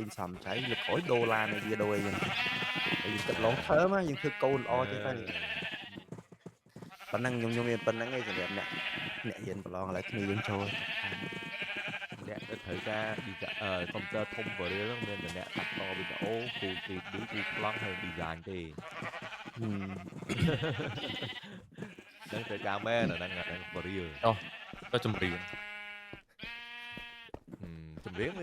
sầm cháy lực khỏi đô la này kia đôi vậy tại vì kịch lón thớm á nhưng thưa câu o chứ tay bản năng nhung nhung yên bản năng ngay giờ đẹp nè nè hiện bản lon lại cái này trôi nè thời ra đi công tơ thông vừa đấy nên là nè đặt to bây giờ ô cụ thì đối cụ long hay design thì đang thời ca mê là đang vừa đi rồi có chùm riêng chùm riêng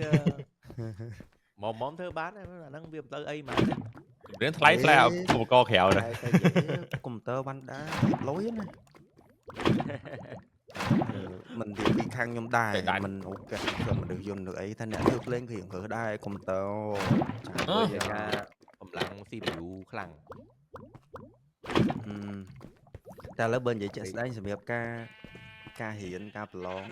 món thứ bán là đang viêm tới ấy mà chùm riêng thay sao một co kẹo rồi cùng tơ bắn đá lối này mình thì bị khăn nhom đài mình ok rồi mình được dùng được ấy thanh nhã được lên hiện ở đài cùng tơ vậy ra phẩm lặng CPU khẳng ta lớp bên vậy chạy đấy sẽ biết ca hiện ca lon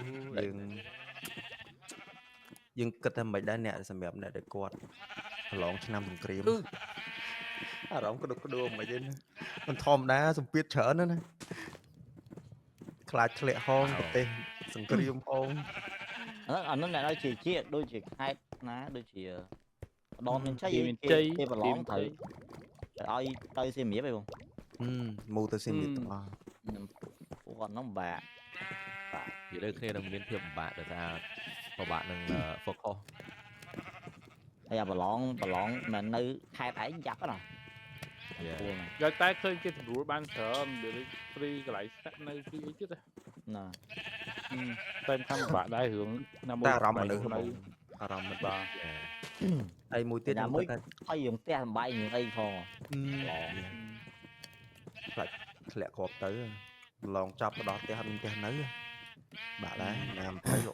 nhưng kết thúc mấy đá nè sẽ biết nè để quạt lon năm thùng cream rộng có được có đua mà chứ mình thom đá xong biết trở nữa nè khai lệ hong tê sừng cream hong nó này nó chỉ đôi chỉ hai ná đôi chỉ đòn mình chơi chơi vào lon thử ai tay xem mía phải không mua tay xem mía còn nó bạc thì đây khi đồng viên thêm bạn được ra của bạn đừng phục ho bây giờ vào lon mà nơi khai thái giặc đó rồi tay khơi cái rùa ban thở để free cái lại sát nơi cái ấy chứ nè tên thăm bạn đại hưởng năm ta rong mà được không rong mình ba đây mùi tiết mới hay dùng te bay nhiều đây thôi lại lẹ cọp tới lon chọc đó te mình te nấy bà lá làm thấy rõ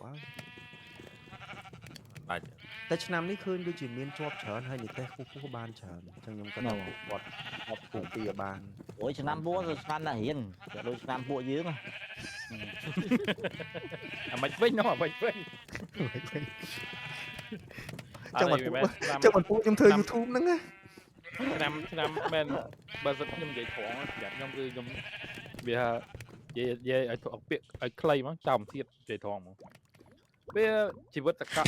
แต่ឆ្នាំ នេះ ឃើញ ដូច ជា មាន ជាប់ ច្រើន ហើយ និយាយ គូ បាន ច្រើន អញ្ចឹង ខ្ញុំ គាត់ ថា គាត់ ពូ ពី បាន អូយ ឆ្នាំ 4 ទៅ ឆ្នាំ ណា រៀន ដូច ឆ្នាំ ពួក យើង អា មិន វិញ នោះ អា មិន វិញ ចាំ មិន ពូ ខ្ញុំ ធ្វើ YouTube ហ្នឹង ណា ឆ្នាំ មែន បើ សិន ខ្ញុំ និយាយ ត្រង់ សម្រាប់ ខ្ញុំ គឺ ខ្ញុំ វា និយាយ ឲ្យ ពាក្យ ឲ្យ ខ្លី ហ្មង ចាំ ទៀត និយាយ ត្រង់ ហ្មង វាជីវិតតក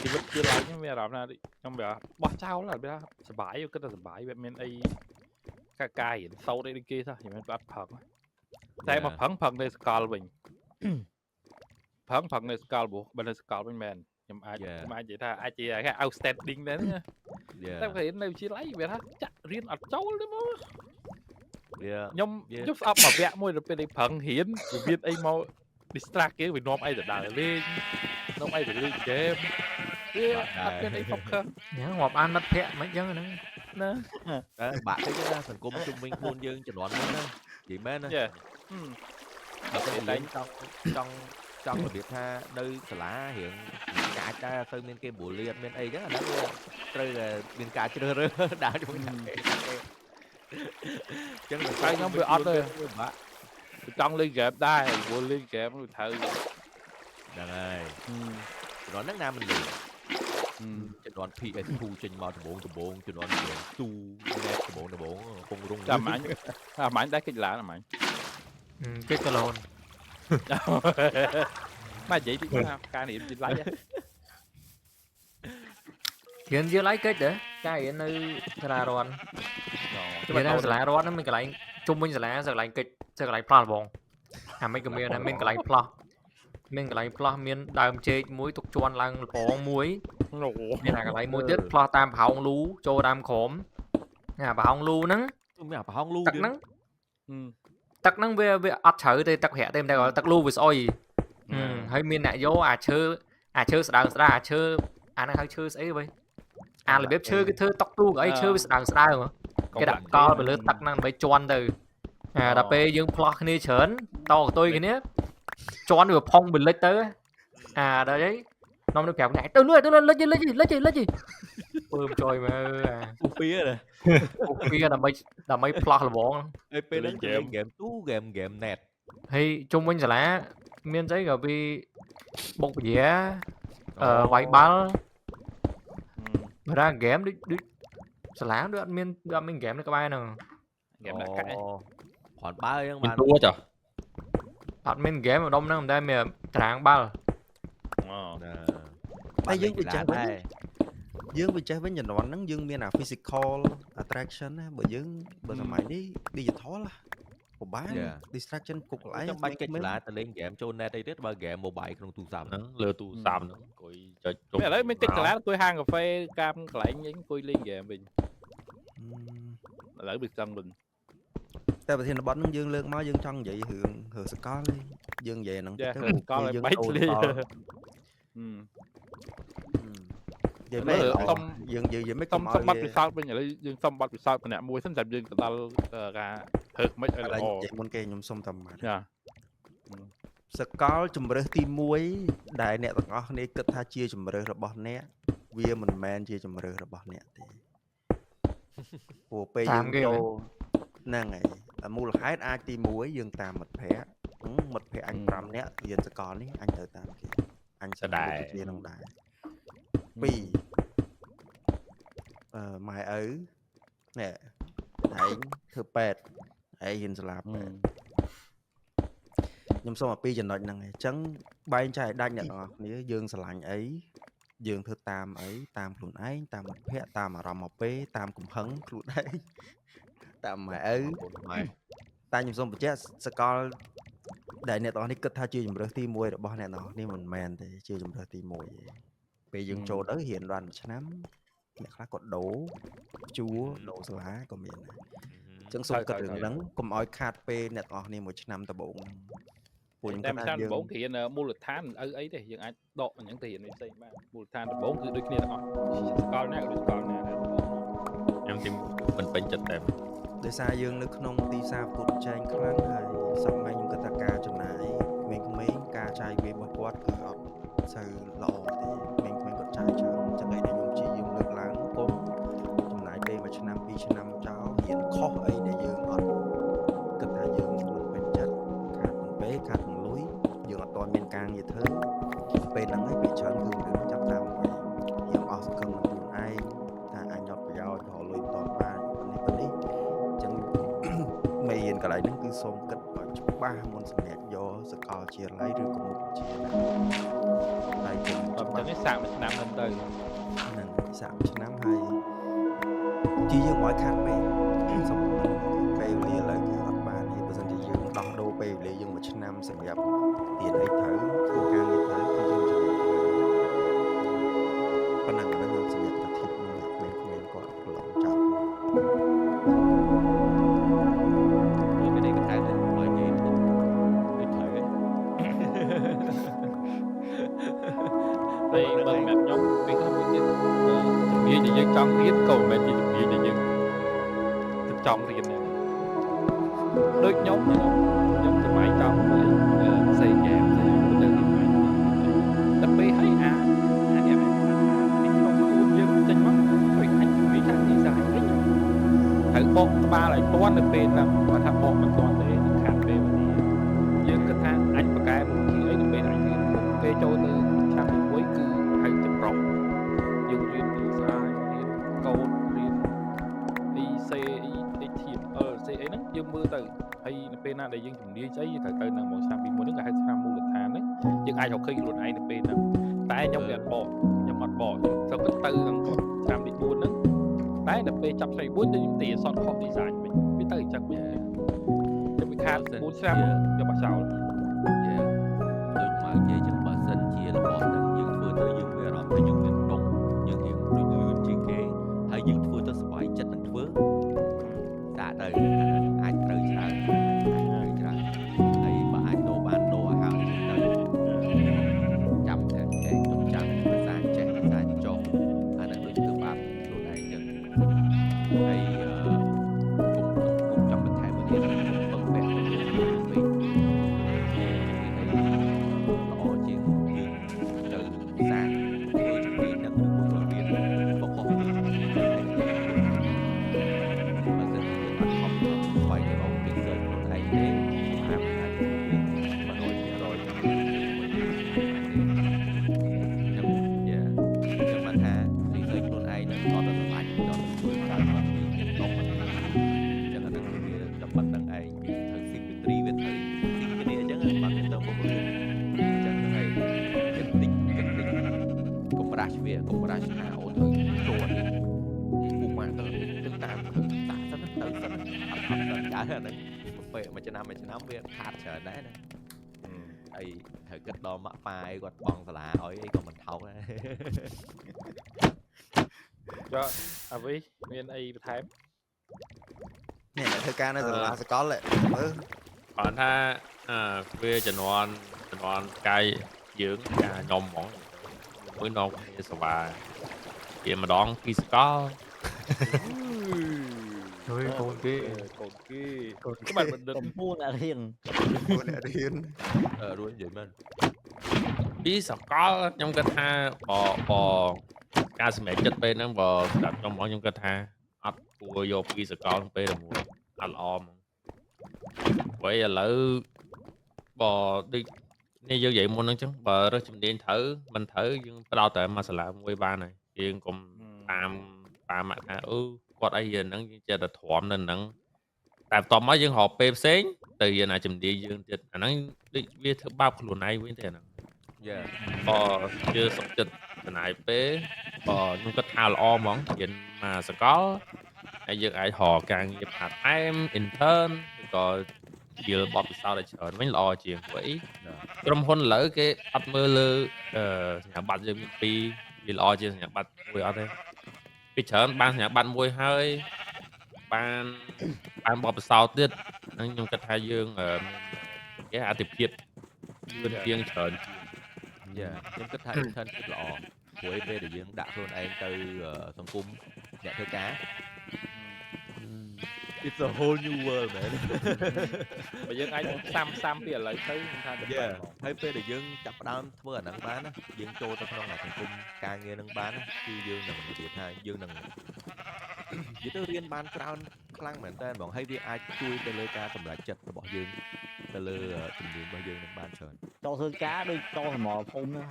ជីវិតជាឡើងខ្ញុំមានអារម្មណ៍ថាខ្ញុំវាបោះចោលហើយវាសុបាយគិតថាសុបាយវាមានអីកាយរៀនសោតអីដូចគេសោះខ្ញុំមិនបាត់ផឹកតែមកផឹងនៅស្កលវិញផឹងនៅស្កលព្រោះបើនៅស្កលវិញមែនខ្ញុំអាចនិយាយថាអាចជា outstanding ដែរណាតែគេរៀននៅវិទ្យាល័យវាថាចាក់រៀនអត់ចូលទេមកខ្ញុំស្អប់មួយវគ្គមួយទៅពេលផឹងរៀនវាមានអីមក distract គេវានាំអីទៅដើរលេងនាំអីទៅលេងហ្គេមវាអត់មានអីផុកខឹងងាប់អានមិត្តភ័ក្ដិមិនអញ្ចឹងហ្នឹងណាbạn thấy cái thành công trung minh khuôn dương chẩn đoán đó chị mến á cái đánh trong là biết tha nơi lá hiện cả ta sơn bên kia bùa liên bên ấy rất là đáng rơi là bên cả chưa rơi đã cho mình chân là tay nhóm bị ọt rồi trong liên kẹp đai bùa liên kẹp thử đằng này nó nước nam mình liền chẩn đoán phi cái thu trình màu từ bốn chẩn đoán tu đẹp từ bốn không rung làm ảnh đá cái lạ là mày cái clone mà vậy thì sao ca niệm gì lấy hiện dưới lấy kết để cái hiện nơi là ron hiện nay là ron nó mình cái lại trung minh là giờ lại kịch giờ lại plan vòng mấy cái miền này mình cái lại plan mình cái lại plan miền đàm chơi muối tục chuan lăng bóng muối miền này cái lại muối tiết plan tam hồng lú cho đam khóm nhà bà hồng lú nắng bà hồng lú tắc nắng về ắt chở thì tắc hẹ thêm đây gọi tắc lú với soi hay miền này vô chơi đằng ra chơi nó hay chơi ấy vậy là bếp chơi cái thứ tóc tu ấy chơi đằng ra mà cái đặt co về lưới tắc năng mấy chuan từ đập bê dương plot này chớn to của tôi cái nếp chuan được phong bình lấy tới đấy nó được kẹp này tôi lấy gì bơm trôi mà phía này phía là mấy plot là bọn game nẹt hay trung minh là miền giấy rồi bị bột dẻ vải bál ra game đi lá nữa miền mình game được các bạn nào game là cái khoảng 3 mình tua trời bạn mình game ở đông nó đây mẹ tráng bao tay dương bị chặt dương bị trái với nhận đoán nắng dương miền nào physical attraction á bởi dương bởi Ừ. máy đi digital là của bán Dạ. distraction cục lại Trong bách cách là ta lên game cho net đây rất ba game mobile trong tủ sắm ហ្នឹងលើទូរស័ព្ទហ្នឹងអង្គុយចុច Ủa. ឥឡូវមានតិចកន្លះអង្គុយហាងកាហ្វេកាមកន្លែងអីអង្គុយលេងហ្គេមវិញឥឡូវវាចង់វិញ តែប្រធានបទហ្នឹងយើងលើកមកយើងចង់និយាយរឿងសកលនេះយើងនិយាយហ្នឹង ចា ទៅ កលឲ្យបែកធ្លាយ យើងមិនសុំយើងមិន សុំបាត់ពិសោធន៍វិញឥឡូវយើងសុំបាត់ពិសោធន៍ម្នាក់មួយសិនតែយើងទៅដល់ការហើកមិនឲ្យ ឥ ល្អ ឡូវនិយាយមុនគេខ្ញុំសុំតែមក ចា សកលជំរើសទី1ដែលអ្នកទាំងអស់គ្នាគិតថាជាជំរើសរបស់អ្នកវាមិនមែនជាជំរើសរបស់អ្នកទេព្រោះពេលយើងចូលហ្នឹងហើយមូលហេតុអាចទី1យើងតាមមិត្តភ័ក្តិមិត្តភ័ក្តិអញ5នាក់រៀនសកលនេះអញទៅតាមគេអញស្ដាយជានឹងដែរ2ម៉ែឪនេះឯងធ្វើពេទ្យឯងហ៊ានស្លាប់ខ្ញុំសូមឲ្យ2ចំណុចហ្នឹងឯងអញ្ចឹងបែងចែកដាច់អ្នកទាំងអស់គ្នាយើងស្រឡាញ់អីយើងធ្វើតាមអីតាមខ្លួនឯងតាមមិត្តភ័ក្តិតាមអារម្មណ៍មកពេលតាមកំហឹងខ្លួនឯងតាមម៉ែឪតែខ្ញុំសូមបញ្ជាក់សកលដែលអ្នកទាំងអស់នេះគិតថាជាជំរើសទី1របស់អ្នកទាំងអស់នេះមិនមែនទេជាជំរើសទី1ទេពេលយើងចូលទៅរៀនបាន1ឆ្នាំអ្នកខ្លះក៏ដូរជួដូរសាលាក៏មានដែរអញ្ចឹងសូមគិតរឿងហ្នឹងកុំឲ្យខាតពេលអ្នកទាំងអស់គ្នា1ឆ្នាំដំបូងហ្នឹងពួកខ្ញុំ តែ គិត មួយ ថា ឆ្នាំ យើ ដំបូង ង គេរៀនមូលដ្ឋានអីទេយើងអាចដកអញ្ចឹងទៅរៀនផ្សេងបានមូលដ្ឋានដំបូងគឺដូចគ្នាទាំងអស់សកលណាក៏ដូចសកលណាដែរខ្ញុំទីមិនពេញចិត្តតែ ដោយសារយើងនៅក្នុងទីផ្សារប្រកួតប្រជែងខ្លាំងហើយសប្តាហ៍ខ្ញុំគិតថាការចំណាយក្មេងៗការចាយវាយរបស់គាត់គឺអត់សូវល្អទេក្មេងៗគាត់ចាយច្រើនអញ្ចឹងឯងខ្ញុំជាយើងលើកឡើងគុំចំណាយពេល1ឆ្នាំ2ឆ្នាំចោលរៀនខុសអីដែលយើងអត់គិតថាយើងមិនពេញចិត្តខាតទាំងពេលខាតទាំងលុយយើងអត់ទាន់មានការងារធ្វើពេលហ្នឹងឯងពេលច្រើនគឺរឿងចាប់តាមវិញយើងអស់សង្ឃឹមនឹងខ្លួនឯងថាអញអត់ប្រយោជន៍រកលុយមិនទាន់បាននេះចឹងមេរៀនកន្លែងហ្នឹងគឺសូមគិតឲ្យច្បាស់មុនសម្រាប់យកសកលជាឡៃឬក៏មុខវិជ្ជាណាហើយចឹង អញ្ចឹងឯងសាកមួយឆ្នាំហ្នឹងទៅ ហ្នឹងសាក1ឆ្នាំហើយជាយើងមកខាត់ពេលសុំពេលវេលាឡើងគឺអត់បានទេបើមិនជាយើងដោះដូរពេលវេលាយើង1ឆ្នាំសម្រាប់ទៀនអីត្រូវធ្វើការងារត្រូវគឺយើងចំណេញប៉ុណ្ណឹងហ្នឹងខ្ញុំសម្រាប់ថាធៀបនឹងអ្នកក្មេងៗគាត់ប្រឡងចោល cái này cái thái này bởi vìដូចត្រូវ តែបើសម្រាប់ខ្ញុំពេលខ្លះមួយទៀតជំនាញដែលយើងចង់រៀនក៏មិនមែនជាជំនាញដែលយើងចង់រៀនដែរដូចខ្ញុំចំណាយចង់ទៅផ្សេងហ្គេមផ្សេងទៅរៀនមកតែពេលឲ្យអានេះក្នុងខ្លួនយើងចេញមកជួយអញនិយាយថាទីសាយវិញត្រូវបកក្បាលឲ្យទាន់នៅពេលហ្នឹងគាត់ថាបកមិនទាន់ទេខាត់ពេលវេលាយើងគិតថាអញបកកែមុខជាអីនៅពេលអញរៀនពេលចូលទៅឆ្នាំទី1គឺហើយចម្រុះយើងរៀនទីសាយរៀនកូដរៀន EC ETL C អីហ្នឹងយើងមើលទៅហើយនៅពេលណាដែលយើងជំនាញស្អីយើងត្រូវទៅនឹងមកឆ្នាំទី1ហ្នឹងគេហៅឆ្នាំមូលដ្ឋានហ្នឹងយើងអាចរកឃើញខ្លួនឯងនៅពេលហ្នឹងតែខ្ញុំវាអត់បកខ្ញុំអត់បកខ្ញុំទៅនឹងឆ្នាំទី4ហ្នឹងតែដល់ពេលចាប់ឆ្នាំទី4ខ្ញុំទីអសតខុសទីសាយវិញវាទៅអញ្ចឹងវិញខ្ញុំវាខាត4ឆ្នាំយកបោះចោល ដូចមកនិយាយចឹងបើសិនជារបស់ហ្នឹងយើងធ្វើទៅយើងមានអារម្មណ៍ថាយើងមានដងយើងរៀងដូចលឿនជាងគេហើយយើងធ្វើទៅសុបាយចិត្តនឹងធ្វើសាកទៅអាចត្រូវច្រើនហើយបើអាចដូរបានដូរឲ្យហើយទៅចាំតែខ្ញុំចាំភាសាចេះភាសាចុះអាហ្នឹងដូចធ្វើបាបខ្លួនឯងចឹងហើយគុំចង់បន្ថែមមួយទៀតពឹងពាក់ទៅលើពេក ល្អជាងយើងទៅសាកធ្វើជំនាញនឹងមួយគ្រាបបោះពីបើសិនជាយើងអត់ខំធ្វើស្វែងរក research ខ្លួនឯងទេអាមិនអាចធ្វើយើង 100% ខ្ញុំបានថា research ខ្លួនឯងនឹងអត់ទៅសម្លាញ់ដល់ធ្វើការមកយើងមានដងចឹងអានឹងវាចាំបាត់នឹងឯងវាត្រូវ symmetry វាត្រូវ symmetry អញ្ចឹងបានទៅមក ចឹងហ្នឹងហើយកុំរាស់វាកុំរាស់ថាអូនត្រូវ អាហ្នឹងពេលមួយឆ្នាំវាខាតច្រើនដែរណាអីត្រូវគិតដល់ម៉ាក់ប៉ាអីគាត់បងសាលាឲ្យអីក៏មិនថោកដែរ ចុះអាវីមានអីបន្ថែម នេះអ្នកធ្វើការនៅសាលាសកលមើល គាត់ថាវាជំនាន់កាយយើងការខ្ញុំហ្មងមួយនងគ្នាសវ៉ាវាម្ដងពីសកល Ôi, con kia កូនគេច្បាត់បណ្ឌិត កំពូលអ្នករៀន ពួកអ្នករៀន រួចនិយាយមែន ពីសកលខ្ញុំគិតថាបការសម្រេចចិត្តពេលហ្នឹងបើស្ដាប់ខ្ញុំហ្មងខ្ញុំគិតថាអត់គួរយកពីសកលពេលតែមួយអត់ល្អហ្មងvậyឥឡូវបើដូចនេះយើងនិយាយមុនហ្នឹងចឹងបើរើសជំនាញត្រូវមិនត្រូវយើងផ្ដោតតែមួយសាលាមួយបានហើយយើងកុំតាមមកថាគាត់អីរៀនហ្នឹងយើងចេះតែទ្រាំនៅហ្នឹងតែបន្ទាប់មកយើងរកពេលផ្សេងទៅរៀនអាជំនាញយើងទៀតអាហ្នឹងដូចវាធ្វើបាបខ្លួនឯងវិញទេអាហ្នឹង យ៉ា បើជឿសុខចិត្តចំណាយពេលបើខ្ញុំគិតថាល្អហ្មងរៀនមកសកលហើយយើងអាចរកការងារ part time intern ឬក៏យល់បទពិសោធន៍ឲ្យច្រើនវិញល្អជាងព្រោះអីក្រុមហ៊ុនឥឡូវគេអត់មើលលើសញ្ញាបត្រយើងមានពីរវាល្អជាងសញ្ញាបត្រមួយអត់ទេពីច្រើនបានសញ្ញាបត្រមួយហើយបានបទពិសោធន៍ទៀតហ្នឹងខ្ញុំគិតថាយើងគេអាទិភាពលឿនជាងច្រើនជាង យ៉ាខ្ញុំគិតថា internship ល្អព្រោះពេលដែលយើងដាក់ខ្លួនឯងទៅសង្គមអ្នកធ្វើការ It's a whole new world មែន បើយើងអាចសាំពីឥឡូវទៅខ្ញុំថាទៅ ហើយពេលដែលយើងចាប់ផ្ដើមធ្វើអាហ្នឹងបានណាយើងចូលទៅក្នុងសង្គមការងារហ្នឹងបានណាគឺយើងនឹងនិយាយថាយើងនឹងនិយាយទៅរៀនបានច្រើនខ្លាំងមែនតើហ្មងហើយវាអាចជួយទៅលើការសម្រេចចិត្តរបស់យើងទៅលើជំនាញរបស់យើងនឹងបានច្រើន ចូលធ្វើការដូចចូលសមរភូមិហ្នឹង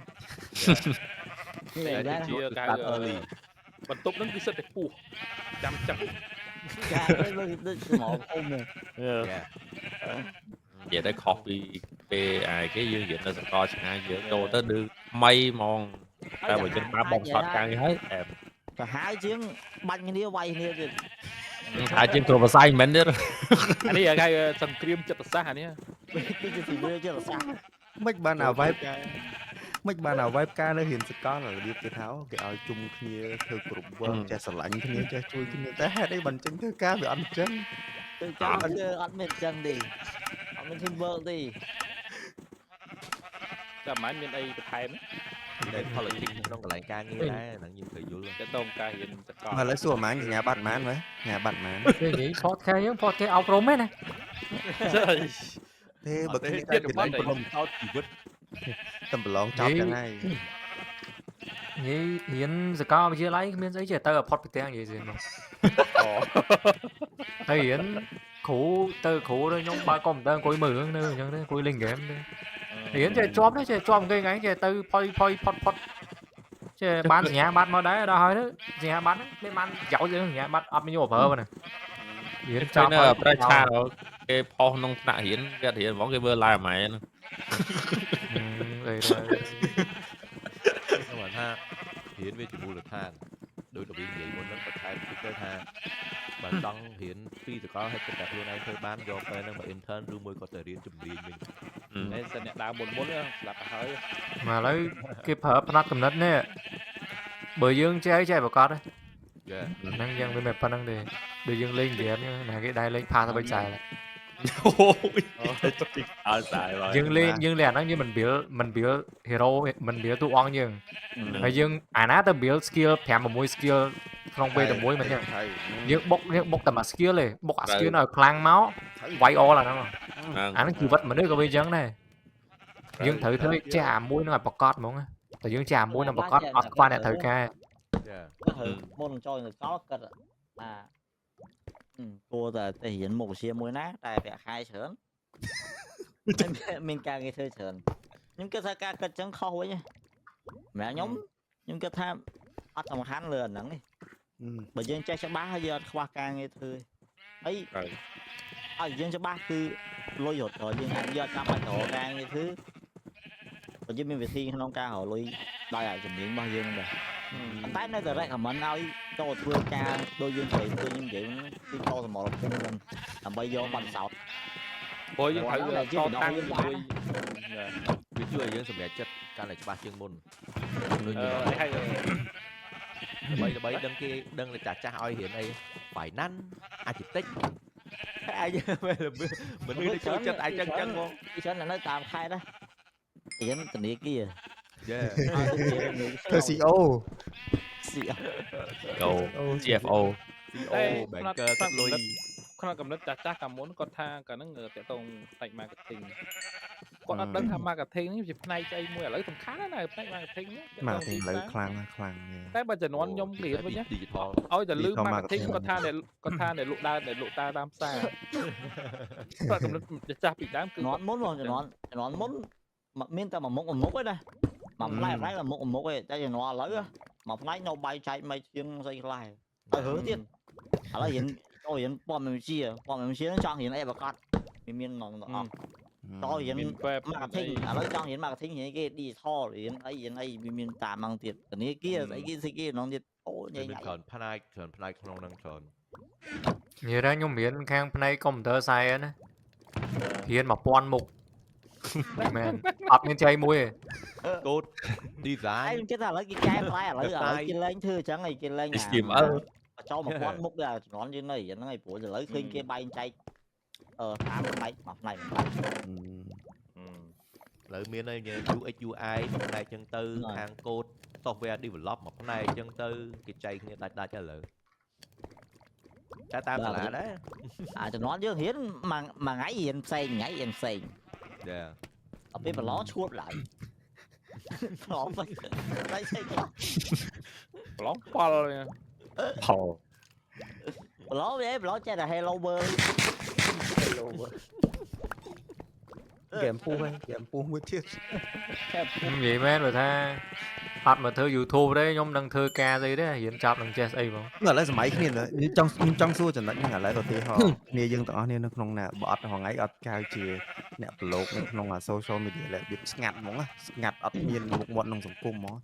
នេះដែរ ជាការបន្ទប់ហ្នឹងគឺសិតតែពោះចាំចឹង ការដូចសមរភូមិហ្នឹង និយាយទៅខុសពីពេលគេយើងរៀននៅសាកលឆ្ងាយយើងចូលទៅឌឺថ្មីហ្មងតែបើយើងបានបងសតការងារហើយតែ ទៅហើយជាងបាញ់គ្នាវាយគ្នាទៀត ថាជាងគ្រូភាសាមិនមែនទៀតអានេះគេសង្គ្រាមចិត្តសាស្ត្រអានេះ គឺជាទីវាជារសា មិនបានអា vibe មិនបានអា vibe ការនៅរៀនសកលរបៀបគេថាគេឲ្យជុំគ្នាធ្វើគ្រប់ work ចេះស្រឡាញ់គ្នាចេះជួយគ្នាតែហេតុអីបានចេញធ្វើការវាអត់អញ្ចឹង ទៅចាំអត់មានចឹងទេអត់មាន team work ទេ តែមិនមានអីបន្ថែម ដែល politics ក្នុងកន្លែងការងារដែរហ្នឹងយើងត្រូវយល់ ទៅតោងការរៀនសកល ឥឡូវសួរអាម៉ាញសញ្ញាបត្រប៉ុន្មានវិញសញ្ញាបត្រប៉ុន្មាន Cái gì podcast chứ podcast ông rôm ấy nè ទេបើគ្នាតែពីឡើងប្រឡំ ថោតជីវិត តែប្រឡងចប់ចឹងហើយ Vậy hiện giờ có bây giờ lấy miếng giấy chơi tao ở pod podcast gì gì mà Thì hiện khủ đây nhóm ba con tao coi mượn nữa chẳng đấy coi linh game đấy Hiện chơi chóm đấy chơi chóm cái ngay chơi tao pod chơi bán nhà bán mà đấy đó thôi đó nhà bán lên bán giàu chứ nhà bán ấp nhiều phở mà nè Hiện ចា chóm នៅប្រឆាគេផុសក្នុងថ្នាក់រៀនគេរៀនហ្មងគេមើលឡាយម៉ែហ្នឹង rồi ខ្ញុំថារៀនវាជាមូលដ្ឋានដោយរបៀបនិយាយមុនហ្នឹងបន្ថែមទៀតទៅថាបើចង់រៀនពីសកលហើយគិតតែខ្លួនឯងធ្វើបានយកពេលហ្នឹងមក intern ឬមួយក៏ទៅរៀនជំនាញវិញ តែសិនអ្នកដើរមុនស្ដាប់ទៅហើយ mà lấy cái phở nó cầm đất nè bởi dương chơi vào con đấy យ៉ា năng dân với mẹ phân năng đề bởi dương lên gì em là cái đai lên pha tao bây giờ lại អើស្អាតហើយ dương lẻ nó như mình biểu hero mình biểu tu on dươngហើយយើងអាណាទៅ build skill 5 6 skill ក្នុងពេលតែមួយមិនចឹងយើងបុកតែមួយ skill ទេបុកអា skill នៅខ្លាំងមកវាយ all អាហ្នឹងអាហ្នឹងជីវិតមនុស្សក៏វាចឹងដែរយើងត្រូវធ្វើចេះអាមួយហ្នឹងឲ្យប្រកបហ្មងតែយើងចេះអាមួយហ្នឹងប្រកបអត់ខ្វះអ្នកត្រូវការ យ៉ា ទៅមុនចូលទៅកលគិតគួរតែរៀនមុខវិជ្ជាមួយណាតែប្រាក់ខែច្រើនមានការងារធ្វើច្រើនខ្ញុំគិតថាការគិតចឹងខុសវិញម្នាក់ខ្ញុំគិតថាអត់សំខាន់លើអាហ្នឹងទេបើយើងចេះច្បាស់ហើយយើងអត់ខ្វះការងារធ្វើហើយឲ្យយើងច្បាស់គឺលុយរត់យើងអាចយកចាំបាច់រកការងារធ្វើបើយើងមានវិធីក្នុងការរកលុយដោយអាជំនាញរបស់យើងដែរ តែនៅតែរែកខមមិនឲ្យចូលធ្វើការដូចយើងនិយាយគឺចូលសមរភូមិនឹងដើម្បីយកបាត់សោត ព្រោះយើងត្រូវតតាំងជាមួយ វាជួយឲ្យយើងសម្រេចចិត្តកាន់តែច្បាស់ជាងមុនដូច ហើយ ដើម្បីដឹងគេដឹងតែចាស់ចាស់ឲ្យរៀនអី finance អាជីតិចអាចមនុស្សចូលចិត្តអាចចឹងហ្មង ពីច្រើននៅតាមខេត្តណារៀនធនាគារ ធ្វើ CO CFO banker ទឹកលុយ ក្នុងកំណត់ចាស់កាលមុនគាត់ថាកាលហ្នឹងតាក់ទងផ្នែក marketing គាត់អត់ដឹងថា marketing នេះជាផ្នែកស្អីមួយឥឡូវសំខាន់ណាស់ផ្នែក marketing នេះ marketing លើខ្លាំងខ្លាំង តែបើជំនាន់ខ្ញុំរៀនវិញណា digital ឲ្យតែលឺ marketing គាត់ថាអ្នកលក់ដើរតាមផ្សារគាត់កំណត់ចាស់ពីដើមគឺ ជំនាន់មុនបងជំនាន់មុនមានតែមួយមុខឯណាមួយផ្នែកតែមុខឯតែជំនាន់ឥឡូវមួយផ្នែកនៅបាយចែកមិនជាងស្អីខ្លះទៅរឿងទៀតឥឡូវរៀនព័ត៌មានវិទ្យានឹងចង់រៀនអីប្រកាសមានអស់តរៀន marketing ឥឡូវចង់រៀន marketing រៀនគេ digital រៀនអីមានតាមហ្នឹងទៀតធនាគារស្អីគេក្នុងទៀតអូញ៉ៃ ច្រើនផ្នែកក្នុងហ្នឹងច្រើន និយាយថាខ្ញុំរៀនខាងផ្នែក computer science ណារៀន 1000 មុខមែនអត់មានចៃមួយទេ code design គេថាឥឡូវគេកែប្រែឥឡូវគេលែងធ្វើអញ្ចឹងឯងគេលែង HTML ចូល 1000 មុខដែរជំនាន់យើងនៅហ្នឹងឯងព្រោះឥឡូវឃើញគេបែងចែកតាមផ្នែកមួយផ្នែក ឥឡូវមានហើយ UX UI មួយផ្នែកចឹងទៅខាង code software develop មួយផ្នែកចឹងទៅគេចែកគ្នាដាច់តែតាមសាលាដែរ ជំនាន់យើងរៀនមួយថ្ងៃរៀនផ្សេងថ្ងៃរៀនផ្សេង ដែរ ដល់ពេលប្រឡងឈួតឡើងប្រឡងមិនតែស្អីខ្លះ ប្រឡងផល ប្រឡងចេះតែ Hello World ហ្គេមពុះមួយទៀត ខ្ញុំនិយាយមែនបើថាអត់មកធ្វើ YouTube ទេខ្ញុំនឹងធ្វើការស្អីទេរៀនចប់នឹងចេះស្អីបង ឥឡូវសម័យគ្នាចង់សួរចំណុចហ្នឹងឥឡូវឧទាហរណ៍គ្នាយើងទាំងអស់គ្នានៅក្នុងណាបើអត់ហងៃអត់កៅជាអ្នកប្លុកនៅក្នុង social media របៀបស្ងាត់ហ្មងស្ងាត់អត់មានមុខមាត់ក្នុងសង្គមហ្មង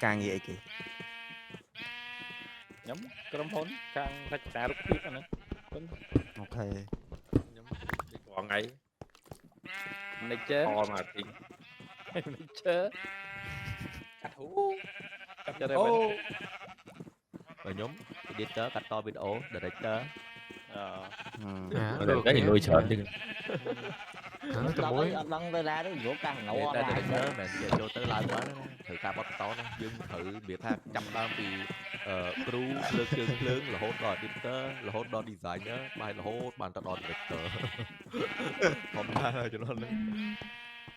ការងារអីគេ ខ្ញុំក្រុមហ៊ុនខាងរចនារូបភាពហ្នឹង អូខេ ខ្ញុំថ្ងៃ manager marketing manager កាត់ហូកាត់ទៅ បើខ្ញុំ editor កាត់តវីដេអូ director តែលុយច្រើនជាង ដល់អត់ដឹងទៅណាទេយកកាសងោអត់ director មិនចេះចូលទៅឡើងបានត្រូវការបត់តណាយើងត្រូវវាថាចាប់ដើមពីគ្រូលើកជើងភ្លើងរហូតដល់ editor រហូតដល់ designer បាយរហូតបានទៅដល់ director ធម្មតាជំនាន់ហ្នឹង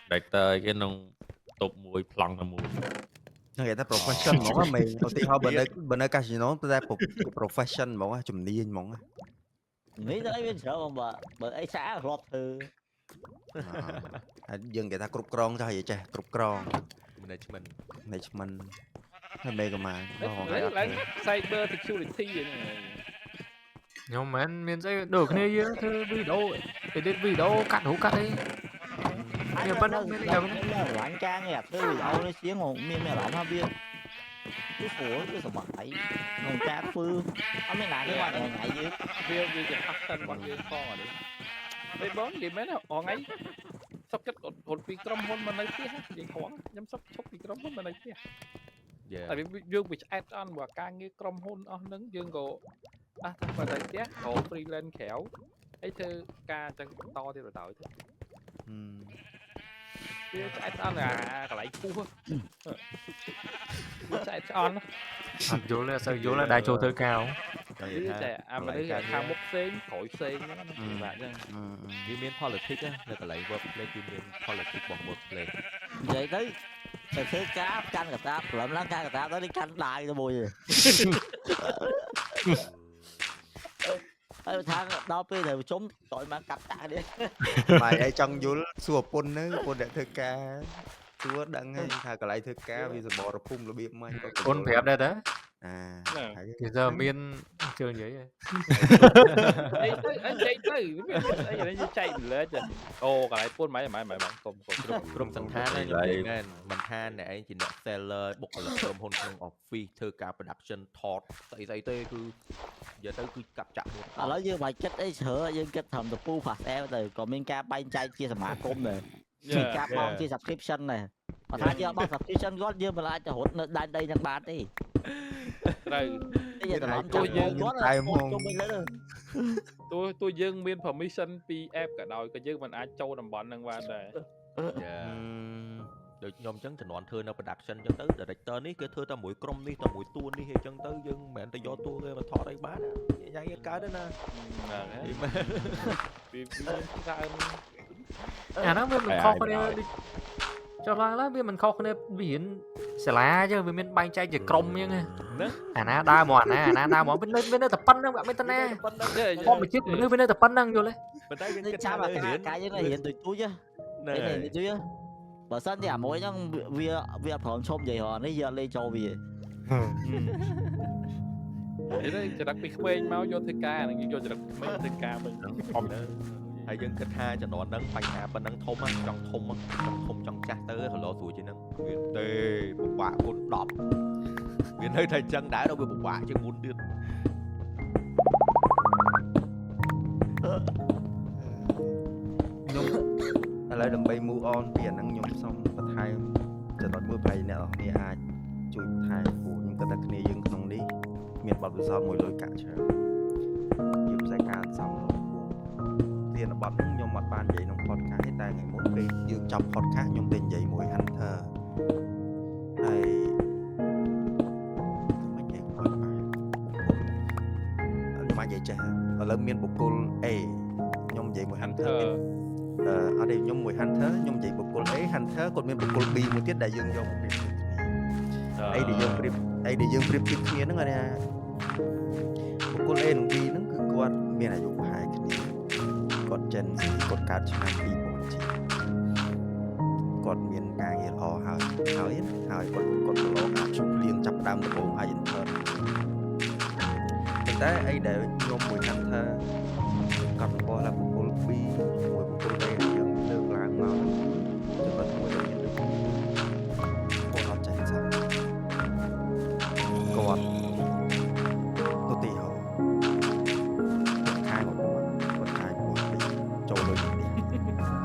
director គេក្នុងតបមួយប្លង់តែមួយ ហ្នឹងគេថា profession ហ្មងមិនឧទាហរណ៍បើនៅ casino តែ profession ហ្មងជំនាញហ្មង នេះទៅអីវាច្រើនបើអីស្អាតរត់ធ្វើ ហើយយើងគេថាគ្រប់គ្រងចោះនិយាយចេះគ្រប់គ្រង management ហើយមេកំាង ឡើង cyber security ខ្ញុំមិនមានស្អីដូចគ្នាយើងធ្វើវីដេអូ edit វីដេអូកាត់រូបកាត់អី nhưng mà nó loạn trang nghe thứ đâu nó xíu ngồi miên mẹ lỏng ha biên cái phủa cái sầm bậy ngồi cha phương ông mấy này cái quan này ngại dữ biaจะพักกันวันเย็นพอดิไปบ้านดีไหมนะอ๋อไงสกจัดอดปีกรมพลมันในที่ฮะยังของย้ำสกชกปีกรมพลมันในที่แต่dương bị add on và ca nghe krom hôn on nứng dương go à thằng vào đây tiếc go freelance khéo ấy thư ca chân to thì rồi đợi thôi add on là cái lại cua add on vô là đại châu thơ cao mà đây tham bốc xén khỏi xén vậy chứ cái miếng politics á là cái lại workplace cái miếng politics bằng workplace vậy đấy phải thứ cá canh người ta lợm lá canh người ta tới đi canh đại cho mùi tháng đó bây giờ chúng tội mà cặp cả đi bài ấy trong vô xua pun nữa pun để thơ ca xua đăng hay thà cái lại thơ ca bây giờ bỏ ra phun là biết mai pun phép đây đó à thì giờ miên chơi vậy anh chạy tới anh chạy lên chứ ô cái này phun máy cùng ក្រុមសន្តានហ្នឹងខ្ញុំនិយាយមែនមិនថាអ្នកឯងជាអ្នក seller បុគ្គលិកក្រុមហ៊ុនក្នុង office ធ្វើការ production ថតស្អីទេគឺនិយាយទៅគឺកាប់ចាក់មួយ ឥឡូវយើងមិនគិតអីច្រើនយើងគិតត្រឹមតពូ fast air ទៅក៏មានការបែងចែកជាសមាគមដែរមានការបង់ជា subscription ដែរបើថាយើងបង់ subscription គាត់យើងមិនអាចទៅរត់នៅដែនដីនឹងបានទេ ត្រូវ យើងត្រឡប់ទៅយើងគាត់តែមកជុំវិញលើ តួយើងមាន permission ពី app ក៏ដោយក៏យើងមិនអាចចូលតំបន់ហ្នឹងបានដែរ ដូចខ្ញុំអញ្ចឹងជំនាន់ធ្វើនៅ production អញ្ចឹងទៅ director នេះគេធ្វើតែមួយក្រុមនេះតែមួយតួនេះអញ្ចឹងទៅយើងមិនមែនទៅយកតួគេមកថតអីបានយ៉ាងនេះកើតទេណា ហ្នឹងហើយពីច្រើន អាហ្នឹងវាមិនខុសគ្នាចុះឡើងវាមិនខុសគ្នាវារៀនសាលាchứវាមានបែងចែកជាក្រុមអញ្ចឹងអាណាដើរមកអាណាដើរមកវានៅតែប៉ុណ្្នឹងមិនទៅណាខ្ញុំមកជិះមនុស្សវានៅតែប៉ុណ្្នឹងយល់ទេ ប៉ុន្តែយើងគិត ចាំ ថា អាការយើងរៀនដូចទូចហ្នឹងបើសិនជាអាមួយហ្នឹងវាអត់ព្រមឈប់និយាយហ្នឹងយើងលេងចូលវា និយាយទៅចរិតពីក្មេងមកយកធ្វើការហ្នឹងយកចរិតក្មេងធ្វើការវិញអម ហើយយើងគិតថាជំនាន់ហ្នឹងបញ្ហាប៉ុណ្ណឹងធំចង់ធំចង់ចាស់ទៅរឡោស្រួលជាងហ្នឹងវាទេពិបាកគុណ10វានៅតែអញ្ចឹងដែរដល់វាពិបាកជាងមុនទៀត ខ្ញុំឥឡូវដើម្បី move on ពីអាហ្នឹងខ្ញុំសូមបន្ថែមចំណុចមួយប្រហែលអ្នកនរគ្នាអាចជួយបន្ថែមព្រោះខ្ញុំគិតថាគ្នាយើងក្នុងនេះមានបទពិសោធន៍មួយលុយកាក់ច្រើនជាផ្នែកការសំឡេងទានបទហ្នឹងខ្ញុំអត់បាននិយាយក្នុង podcast ទេតែថ្ងៃមុនពេលយើងចប់ podcast ខ្ញុំទៅនិយាយមួយ Hunter ហើយមិននិយាយគាត់បាទនិយាយចេះឥឡូវមានបុគ្គល A ខ្ញុំនិយាយមួយ Hunter អត់ទេខ្ញុំមួយ Hunter ខ្ញុំនិយាយបុគ្គល A Hunter គាត់មានបុគ្គល B មួយទៀតដែលយើងយកមកប្រៀបធៀបគ្នាអីដែលយើងប្រៀបធៀបគ្នាហ្នឹងគាត់ថាបុគ្គល A និង B ហ្នឹងគឺគាត់មានអាយុប្រហែលគ្នាគាត់ចិនគាត់កើតឆ្នាំ2000គាត់មានការងារល្អហើយគាត់ប្រឡងអាជួបលៀងចាប់ដើមដំបូងហើយ intern ប៉ុន្តែអីដែលខ្ញុំមួយ Hunter គាត់បង្កឡើងបុគ្គល B មួយបុគ្គល A យើងលើកឡើងមកចំណុចមួយដែលមានគាត់អត់ចេះសោះគាត់ទៅទីហោខែមកគាត់ខែមកចូលលុយនេះ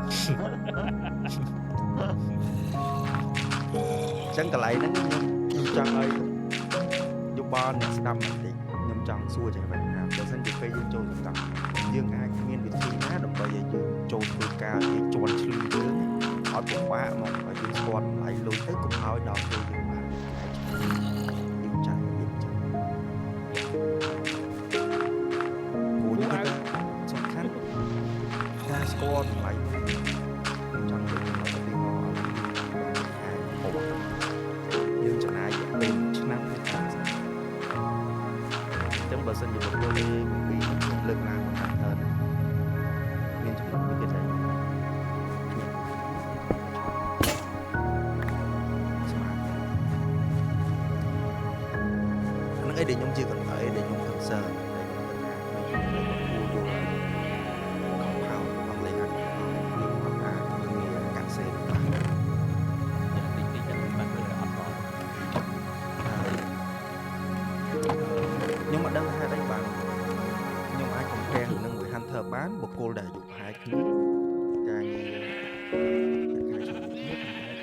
ចឹងកន្លែងហ្នឹងខ្ញុំចង់ឲ្យយោបល់អ្នកស្ដាប់បន្តិចខ្ញុំចង់សួរចឹងបែបណាបើសិនជាពេលយើងចូលសង្គមយើងអាចមានវិធីណាដើម្បីឲ្យយើងចូលធ្វើការឲ្យជន់ឈ្លឺយើងឲ្យពិបាកមកឲ្យយើងស្គាល់តម្លៃលុយទៅកុំឲ្យដល់ពេលយើងបានយើងចាស់យើងចាស់គួរយើងសំខាន់ការស្គាល់តម្លៃខ្ញុំចង់និយាយមកពីមកយើងចំណាយពេលឆ្នាំទៅឆ្នាំអញ្ចឹងបើសិនជាបុគ្គលពីខ្ញុំលើកឡើងមកថាមានចំណុចមួយទៀតដែរហ្នឹងអីដែលខ្ញុំជាកន្លែងដែលខ្ញុំ concern ដែលខ្ញុំគិតថាខ្ញុំយល់ខំផៅអត់លេងអត់គាត់ថាមានកាក់សេនខ្លះ ខ្ញុំអត់ដឹងហេតុអីបានខ្ញុំអាច compare នឹងមួយ Hunter បានបុគ្គលដែលអាយុប្រហែលគ្នាការងារ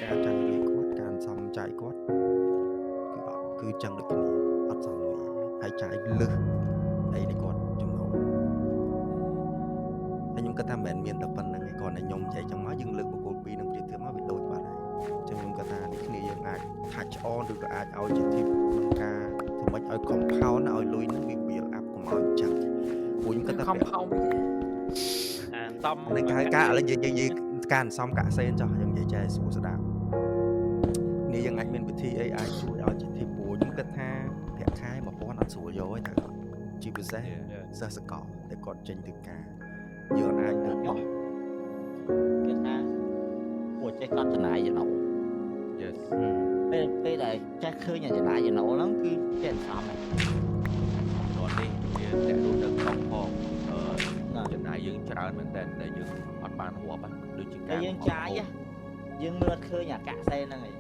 ការចាយវាគាត់ការសំចាយគាត់គឺចឹងដូចគ្នាអត់សំលុយហើយចាយលឹះអីនេះគាត់ចំណូលហើយខ្ញុំគិតថាមិនមែនមានតែប៉ុណ្្នឹងឯងគ្រាន់តែខ្ញុំនិយាយចឹងមកយើងលើកបុគ្គលពីរនឹងប្រៀបធៀបមកវាដូចបាត់ហើយចឹងខ្ញុំគិតថានេះគ្នាយើងអាច touch on ឬក៏អាចឲ្យជា tip ក្នុងការធ្វើម៉េចឲ្យ compound ឲ្យលុយនឹងវា build up កុំឲ្យចឹងព្រោះខ្ញុំគិតថា compound អាតំ នឹងការឥឡូវយើងការសំកាក់សេនចោះខ្ញុំនិយាយចែស្រួលស្ដាប់នេះយើងអាចមានវិធីអីអាចជួយឲ្យជា tip ព្រោះខ្ញុំគិតថាប្រាក់ខែ 1000 អត់ស្រួលយកទេតែជាពិសេសសិស្សសកលតែគាត់ចេញទៅការយើងអាចទៅបោះ គេថាពួកចេះគាត់ចំណាយចំណូល Yes ពេលដែលចេះឃើញចំណាយចំណូលហ្នឹងគឺចេះសំហ្នឹង ជំនាន់នេះវា ច្រើនមែនតើដែលយើងអត់បានរាប់ដូចជា តែ ការ យើងចាយយើងមើលឃើញអាកាក់សេហ្នឹងឯង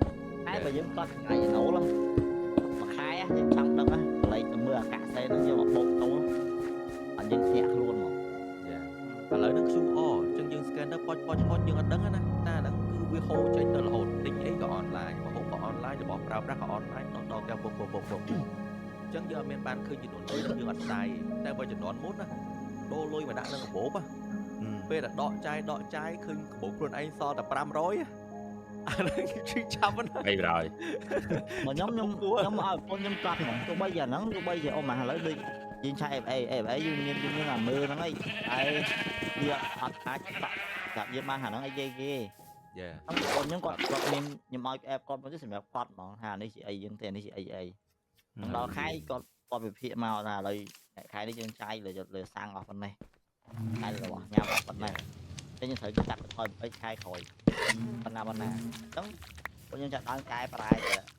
តែបើយើងគាត់ថ្ងៃណូលមួយខែយើងចង់ដឹងកន្លែងទៅមើលអាកាក់សេហ្នឹងយើងមកបោកទៅអត់យើងភ្ញាក់ខ្លួនមក ឥឡូវហ្នឹង QR អញ្ចឹងយើង scan ទៅប៉ុចយើងអត់ដឹងណាតែហ្នឹងគឺវាហូរចេញទៅរហូតទិញអីក៏ online មកហូបក៏ online របស់ប្រើប្រាស់ក៏ online ដល់ទាំងពុកអញ្ចឹងយើងអត់មានបានឃើញចំនួនលុយយើងអត់ស្ដាយតែបើចំនួនមុនណាដូរលុយមកដាក់ក្នុងកាបូបពេលតែដកចាយឃើញកាបូបខ្លួនឯងសល់តែ500អាហ្នឹងគឺចាប់ណា អីប្រហើយ មកខ្ញុំឲ្យបងខ្ញុំកាត់ហ្មងទោះបីយ៉ាងហ្នឹងទោះបីជាអូមកឥឡូវដូចយើងឆា FA យើងមានអាមើលហ្នឹងអីហើយវាអត់អាចចាប់យើងបានអាហ្នឹងអីគេ យ៉ា បងខ្ញុំគាត់មានខ្ញុំឲ្យ app គាត់មកទៅសម្រាប់គាត់ហ្មងថានេះជាអីយើងទេនេះជាអីដល់ខែគាត់វិភាគមកថាឥឡូវខែនេះយើងចាយលើសាំងអស់ប៉ុណ្ណេះខែរបស់ញ៉ាំអស់ប៉ុណ្ណេះតែយើងត្រូវកាត់បន្ថយ3ខែក្រោយប៉ុណ្ណាអញ្ចឹងពួកយើងចាត់ដើមកែប្រែ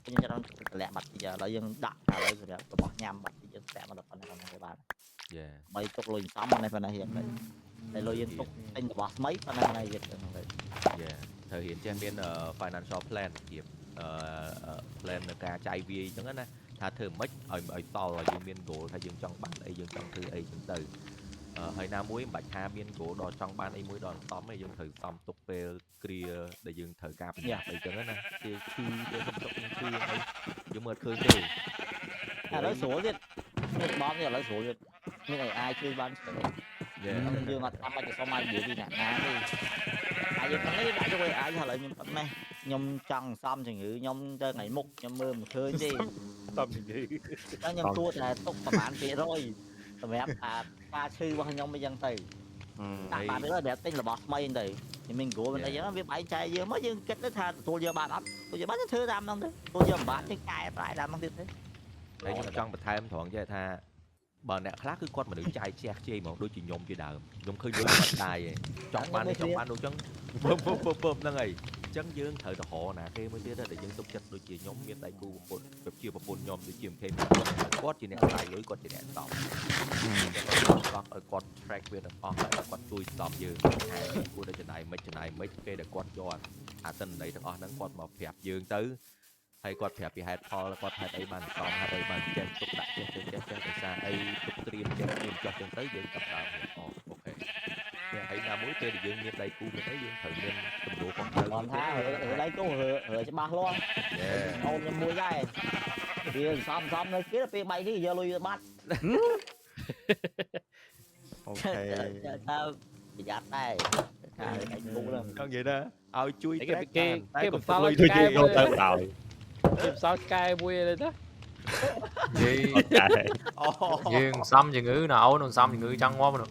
ពួកយើងចាត់ដើមតម្លាក់បាត់ទីឥឡូវយើងដាក់ឥឡូវសម្រាប់របស់ញ៉ាំបាត់ទីយើងតម្លាក់មកដល់ប៉ុណ្ណេះទៅបាន យ៉ា បីទុកលុយសំប៉ុណ្ណេះយើងតែលុយយើងទុកទិញរបស់ថ្មីប៉ុណ្ណេះយើងទៅ យ៉ាត្រូវរៀនចេះមាន financial plan ជាplan នៃការចាយវាយអញ្ចឹងណាថាធ្វើម៉េចឲ្យតល់ឲ្យយើងមាន goal ថាយើងចង់បានអីយើងចង់ធ្វើអីចឹងទៅហើយណាមួយមិនបាច់ថាមាន goal ដល់ចង់បានអីមួយដល់សំទេយើងត្រូវសំទុកពេលគ្រាដែលយើងត្រូវការប្រញាប់អីចឹងណាគេឈឺទៅសំទុកយើងឈឺអីយើងមើលឃើញទេ ឥឡូវស្រួលទៀតមានបងនេះឥឡូវស្រួលទៀតមាន AI ជួយបានស្ទើរ យើងអត់តាមមកសុំឲ្យនិយាយពីអ្នកណាទេហើយយើងហ្នឹងដាក់ជួយ AI ឥឡូវខ្ញុំប៉ុណ្ណេះខ្ញុំចង់សំជំងឺខ្ញុំទៅថ្ងៃមុខខ្ញុំមើលមិនឃើញទេ តំនិយាយ តែខ្ញុំគួរតែទុកប្រហែល%សម្រាប់ការឈឺរបស់ខ្ញុំអញ្ចឹងទៅដាក់បានទៅសម្រាប់ទិញរបស់ថ្មីទៅខ្ញុំមាន goal មិនអីចឹងវាបែកចែកយើងមកយើងគិតទៅថាទទួលយកបានអត់ទទួលយកបានទៅធ្វើតាមហ្នឹងទៅទទួលយកមិនបានទេកែប្រែតាមហ្នឹងទៀតទេ ហើយខ្ញុំចង់បន្ថែមត្រង់ចេះថាបើអ្នកខ្លះគឺគាត់មនុស្សចាយជះខ្ជាយហ្មងដូចជាខ្ញុំជាដើមខ្ញុំឃើញដូចគាត់ដាយឯងចង់បានដូចចឹងពើហ្នឹងហើយអញ្ចឹងយើងត្រូវទៅរកណាគេមួយទៀតតែយើងទុកចិត្តដូចជាខ្ញុំមានដៃគូប្រពន្ធជាប្រពន្ធខ្ញុំដូចជាMKគាត់ជាអ្នកស្ដាយលុយគាត់ជាអ្នកស្ដំឲ្យគាត់ track វាទាំងអស់ហើយគាត់ជួយស្ដំយើងថាគួរតែចំណាយមិនពេលដែលគាត់យកអាទិន្នន័យទាំងអស់ហ្នឹងគាត់មកប្រាប់យើងទៅហើយគាត់ប្រាប់ពីហេតុផលគាត់ហេតុអីបានសំហេតុអីបានចេះទុកដាក់ចេះដោយសារអីទុកត្រៀមចេះត្រៀមចោះចឹងទៅយើងចាប់ដើមអូខេហើយណាមួយពេលដែលយើងមានដៃគូមានអីយើងត្រូវមានទំនួលខុសត្រូវ គាត់ថាដៃគូច្បាស់លាស់អូនខ្ញុំមួយដែរវាសំនៅគេពេលបែកនេះយកលុយទៅបាត់ អូខេ តើប្រយ័ត្នដែរថាដៃគូហ្នឹង ចង់និយាយថាឲ្យជួយ គេបន្សល់ លុយទៅយកទៅបណ្ដោយគេបន្សល់កែមួយទេណា យើងសំជំងឺណាអូនសំជំងឺចង់ងាប់នោះ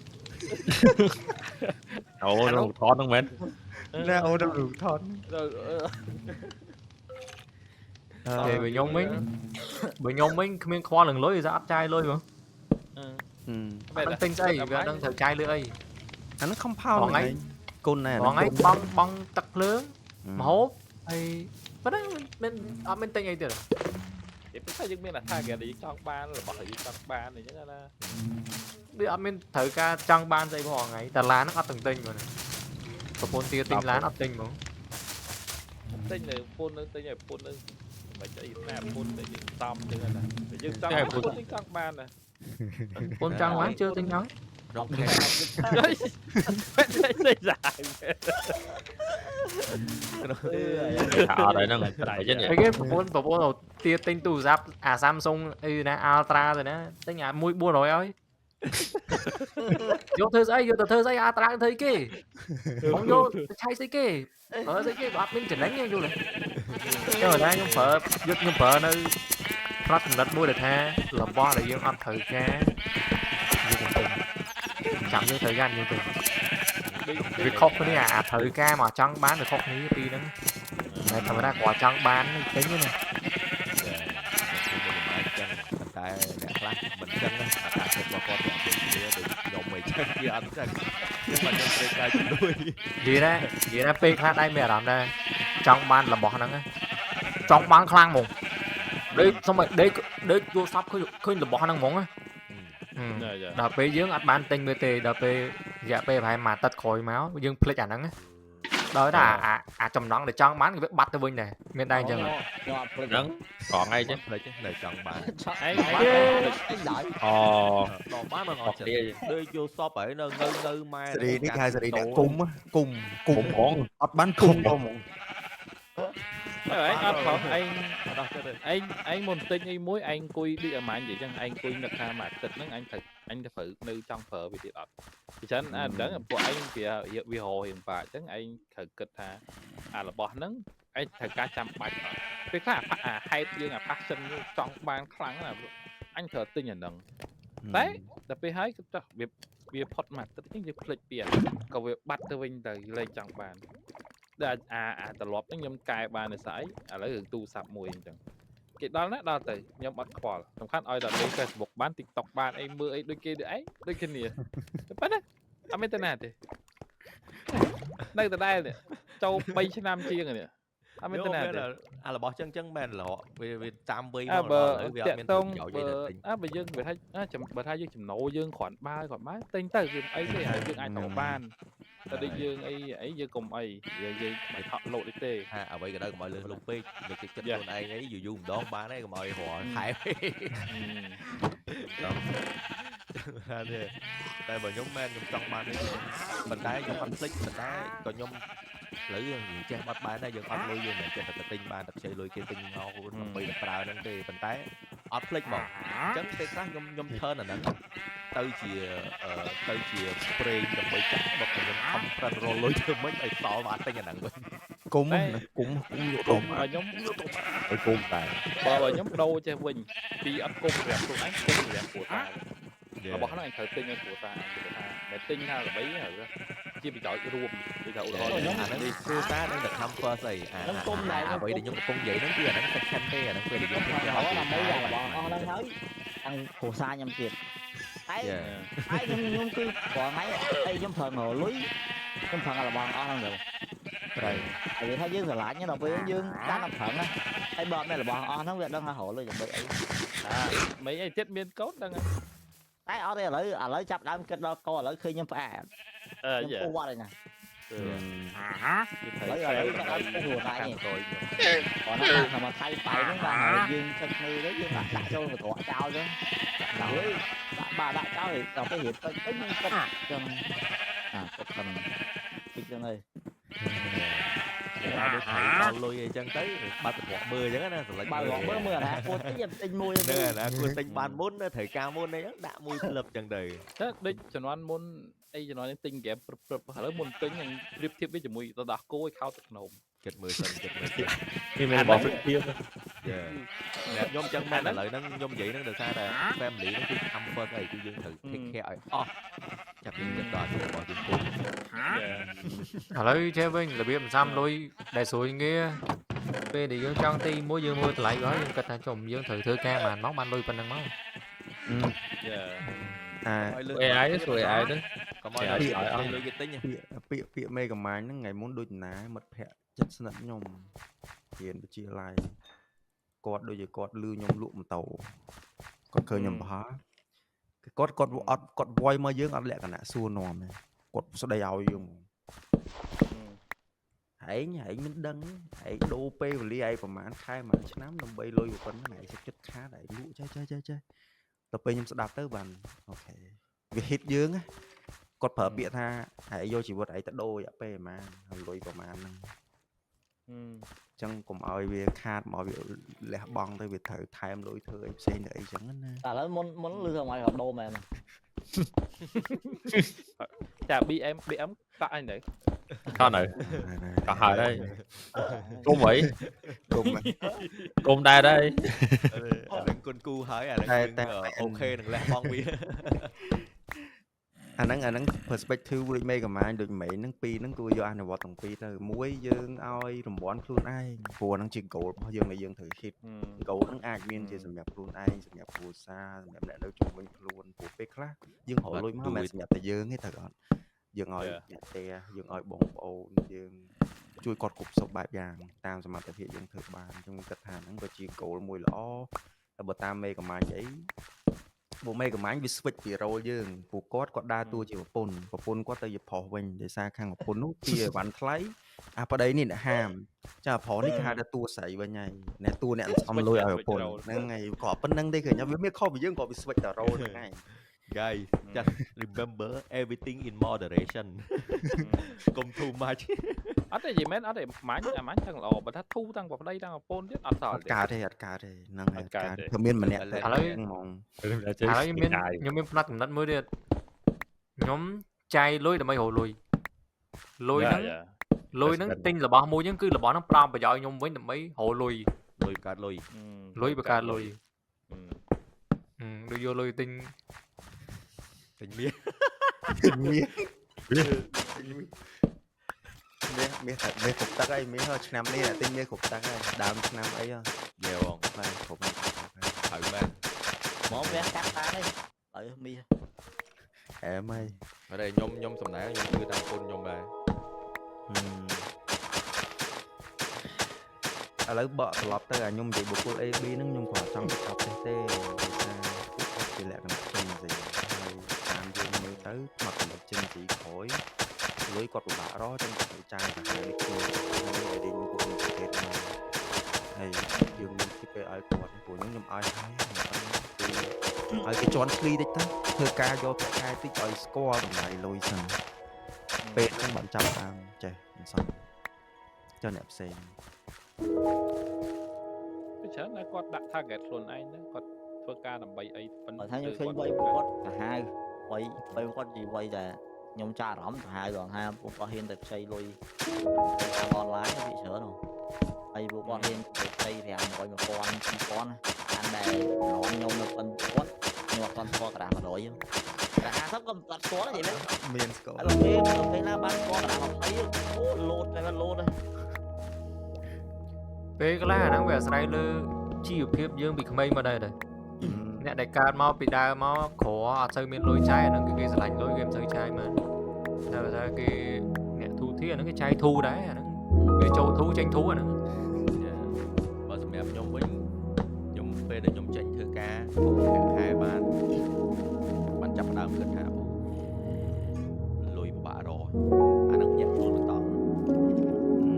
អូនោះថតហ្នឹងមែន ណាអូនទៅរូថន បើខ្ញុំវិញគ្មានខ្វល់នឹងលុយស្អាតចាយលុយបងមិនទិញស្អីវាដឹងត្រូវចាយលុយអី អាហ្នឹង compound ហ្នឹងកូនណា បងឯងបងទឹកភ្លើងម្ហូបហើយប៉ុណ្ណឹងមិនអត់មានទិញអីទៀត តែពេលថាយើងមានអាថាគេយើងចង់បានរបស់យើងចង់បានអញ្ចឹងណា វាអត់មានត្រូវការចង់បានស្អីផងថ្ងៃតាឡានហ្នឹងអត់ទាំងទិញបងប្រពន្ធទាទិញឡានអត់ទិញហ្មង ទិញនៅពូននឹងទិញឲ្យពូននឹងមិនអីណាពូនតែយើងតំអញ្ចឹងណាយើងចង់ពូនយើងចង់បានណា ពូនចង់បានជឿទិញហើយ រកខេ đây dài ở đây nó đại chứ nhỉ cái phone đầu tiên tinh tủ giáp Samsung Ultra rồi nè tinh nhà mũi bua rồi ơi vô thơ giấy Ultra thấy kì không vô chạy giấy kì ở giấy kì bạc mình chỉ đánh nha vô này cái ở đây nhưng phở nơi phát đất mua được ha là bo để dương ăn thử cá chậm với thời gian như thế vì khóc cái này thử ca mà trắng bán được khóc ní pi đó này thằng ra quả trắng bán tính như này tại đẹp lắm mình chân á tại thật là con đẹp kia được dòng mày chân kia ăn chân nhưng mà chân cây cay đuôi gì đó pi khác đây mẹ làm đây trắng bán là bỏ nó trắng bán khang mùng đấy xong rồi đấy vô sắp khơi là bỏ năng mùng á đợt pe dưỡng ăn bán tinh bt đợt pe dạ pe phải mà tật khối máu dương plek à nắng đó là chồng nón để cho bán cái bắt tới bên này miền đây chẳng Nắng còn ngay chứ lấy chứ lời chọn bạn Anh đợi ồ đòn bán mà ngon Hoặc chật đi đưa vô shop ấy nó ngư ngư mai đi đi hai giờ đi đã tủ. cung á cung cũng ổn ọt bán cung đâu mà anh ăn không Đâu chứ đi. anh một tinh anh muối anh cùi đi ở màn vậy chẳng anh cùi nực hà mạc tịch nó anh thử nơi trong phở vì tiệt ọt thì chẳng đấng của anh vì hồ hiện tại chẳng anh thử kịch hà là bỏ nắng anh thử cá chăm bạch cái khác hay dương phát sinh trong ban kháng là anh thử tinh nhận đằng đấyแต่ไปให้ก็việcพอดมาแต่ยังจะผลิตเปลี่ยนก็việcบัตรวิ่งแต่เลยจังบานแต่ตลอดต้องยำกายบานในสายอะไรถึงตูสับมวยจังกิจđó nè đó từ nhóm bắt quảสำคัญอ้อยตอนนี้ Facebook บ้าน TikTok บ้านไอ้มือไอ้ด้วยกี่ไอ้ด้วยกี่เนี่ยไปนะทำไม่ถนัดดิได้แต่ได้เนี่ยเจ้าไปชนะจริงเนี่ยทำไม่ถนัดดิ là bỏ chân men là vì tam vi bờ vì tiện miền tông dạo vậy là bây giờ về thay bờ thay dương chìm nổ dương khoản ba khoản má tên tới dương ấy thì ai dương ai tổ ban ta đi dương ấy dương cùng ấy giờ mày thọ lộ đi tê ở vậy cái đó mọi lần lục pi được cái chất luôn ai ấy dù dù đó bán ấy mọi họ thải tại bởi nhóm men nhóm trong ban đấy mình đá nhóm anh click mình đá còn nhóm lưỡi trang bắt bán đây dân ăn lui dương này trên thật tinh ban tập chơi lui kia tinh ngon của mình bị đập nâng thì mình tái off click một chấm cái khác nhóm thơ là nâng tới chìa spray đồng bay chặt bật nhóm không ra rồi lối thương mấy ai tỏ mà tay nhà nặng vậy cung cũng cùng ở nhóm cái cung tài bờ nhóm đâu chơi Vinh đi ăn cung đẹp của anh cung đẹp của ta mà bọn nó anh thử tinh của ta để tinh ha là mấy rồi chia bị chọi rùm bị chọi thôi nó đi xưa xa nó được thăm qua gì vậy thì nhóm cung vậy nó kia nó sẽ khăn thế nó kia để nhóm họ làm mấy giờ là bọn nó thấy ăn hồ sa nhầm tiền ấy nhung cứ còn ấy đây nhóm phần hồ lưới nhóm phần là bọn nó không được rồi vì thấy dương rồi lại như đầu với dương cá năm phần á thấy bọn này là bọn nó không được đâu hộ luôn vậy mấy ai chết miên cốt đang cái ở đây là lấy chập đám kết đó coi lấy khi nhóm phải dạ qua đây nè lấy cái hồ này rồi còn nó mà thay tay nó là dương chân như đấy dương lại cho người thọ trao chứ đấy bà đại trao thì đọc cái hiệp cái chân cái phần cái chân này được thấy con lui chân tới ba tụi bọn mưa chứ á rồi ba bọn mưa nè cô tí tinh mùi nè cô tinh ban môn thời cao môn đấy đã mùi lập chân đời thế đây cho nó ăn môn đây cho nó đến tinh kẹp hở môn tinh anh rip tiếp với chừng mùi tao đặt cô khao thật nồng kịch 10 cân khi mình bỏ phim kia nè nhóm chân men là lợi nó nhóm vậy nó được xa nè xem lý nó cứ thăm qua cái tôi dương thử khe chặt những chân đòn của bọn chúng ở lấy chơi với là biết làm sao lôi đại số nghe về thì dương trong ti mỗi dương mua lại gói dương cách chồng dương thử thưa ca mà máu ban lôi phần năng máu ai đó rồi ai đó còn mọi người hỏi lôi cái tính nha bị mê cả máy nó ngày muốn đôi ná mật phẹ chất sẵn nhom tiền để chia lại cọt đôi giờ cọt lư nhom lụm tàu cọt khơi nhom bá cọt voi mới dương ăn lẹ cả nã xua nòm này cọt số đầy ao dương hãy mình đăng hãy đô pê và li ai mà ăn khai mà năm năm bay lôi của con này sẽ chất khá đại lũ chơi tập bên nhom sẽ đạp tới bàn ok vì hít dương á cọt phở bịa tha hãy vô chỉ vật ấy tận đôi ạ pê mà lôi của mà chẳng cùng ai về khát mọi việc lẹ bong tới việc thử thay em lỗi thử em xây nữa chẳng nó muốn lưu ra ngoài hợp đô mà chả bị em tại anh đấy con này cả hai đây cung vậy cung đai đây đừng con cu hỏi ok đừng lẹ bong bia anh nắng perspective với mê cả mà được mấy nắng pi nắng cua do anh là vợ thằng pi từ muối dương oi rồng bón luôn ai phù nắng chừng cổ bao dương là dương thử khít cổ nắng ai miên chỉ sầm nhập luôn ai sầm nhập phù sa sầm nhập lại đâu chung mình luôn phù pe khác dương hội lôi máu mẹ sầm nhập tại dương hết thật dương oi te dương oi bông bầu dương chui cọt cục sọc bạc vàng tam sầm nhập tại hiện dương thử bàn trong cật hàng nắng có chừng cổ mùi lõ là bờ tam mê cả mà vậy bộ mê của máy bị switch bị rô dương bộ cốt có đa tua chỉ một pôn có tới dịp phò vinh để xa khang một pôn nút tia bắn lấy à vào đấy nên hàm chả phò ní hai đã tua xảy vào nhảy nè tua nè xong lôi ở pôn năng ngày có phân năng đây khởi nhau biết không bị dương có bị switch ở rô này Guys, just remember everything in moderation. Không too much. ở đây gì men ở đây máy thằng lò mà thắt thu thằng vào đây thằng pôn chứ ở sợ cả đây năng ngày cả thợ miên mà nè mong nhóm miên nát nát mới đi nhóm chai lôi là mấy hồ lôi nó tin là bỏ mua những cứ là bỏ nó pram và dọi nhóm với mấy hồ lôi Cả lùi. lôi bạc lôi đưa vô lôi tin Tình miên. mê khục tắc ấy mê hơi năm nay là tin mê khục tắc ấy đàm năm ấy Nhiều không? này khục Thử men. Món vé cắt ta đấy ở mi em ơi Ở đây nhôm sầm nã nhôm chưa đang phun nhôm bài. lấy bọ lọp tới nhung gì bộ cô AB nó nhung quả trong cái cặp tê thì lại còn chân gì làm gì mới tới mặt một chân chỉ khỏi lưới quạt của bà đó trong cái trang và hai cái để đi nhung cũng kết này hay dương mình khi về ai quạt của những nhung ai hay cái chọn free đấy ta thưa ca do cái hai tích ai score này lôi sân bên bạn chăm trẻ xong cho nẹp xem cái chớn này con đặt target luôn anh đó con thua ca làm bay ấy ở thay những khi quay bot cả hai quay bot gì quay là nhung cha rõm cả hai rồi hai cũng có hiên tập xây lui online nó bị sửa rồi ai bộ con hiên tập xây thì ăn gọi một con anh bè nó nhung nó con bot nhưng mà con thua cả đám rồi chứ cả hai sắp cầm tạt số là gì đấy miền score là cái là ban con cả đám thấy lột này là lột đây về cái lá nó về sài lơ chi ở phía dương bị khmei mà đây này nè đại ca mau bị đa mau khó ở chơi miền lôi trái nó cái lạnh lôi game chơi trái mà sao ra cái nè thu thiết nó cái trái thu đấy nó cái châu thu tranh thú nó Và sầm đẹp nhôm với nhôm về để nhôm tranh thưa ca hai bạn chập đám kết hảo lùi bả rồi anh đang nhặt luôn một tòn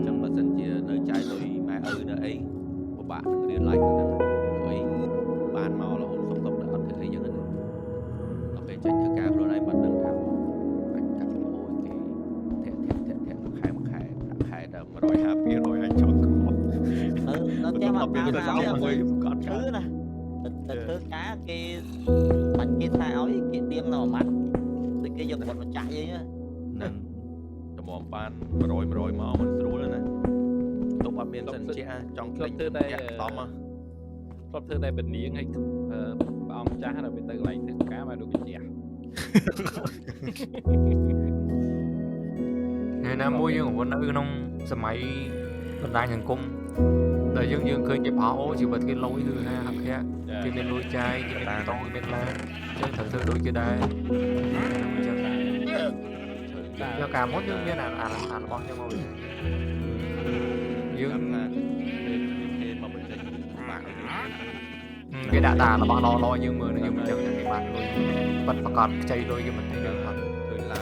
chẳng mà dân chia nơi trái lùi mai nữa ấy của bạn đi lại ấy bạn màu là hồn sống tộc đã ăn thấy dân này nó về tranh thưa ca rồi này mình đang thảo cắt ôi cái khai đã mà rồi happy rồi anh chọn nó che mặt biết là sao mà người con thứ này thứ cá cái bánh cái thao ấy cái tiêm nào mắt thì cái giờ còn nó chạy vậy nhá nè tụi ban mà rồi mà mình rú lên nè tụi bạn miền sân chia trong cái thư đây tóm á thư đây bình niên hay ông cha là bị tự lấy thức cá mà được cái gì ngày nào mua dương của nó nông sớm mấy còn đang hàng cung đời dương khơi chụp áo chỉ bật cái lối thứ hai học khác cái bên lối chai cái bên to cái bên la chơi thử đôi kia đây cho cả mốt dương như là ăn bao nhiêu màu dương cái đạn là bao lo dương mưa nó dương mình cái bàn rồi bật và còn chạy đôi cái mình thấy được thật rồi là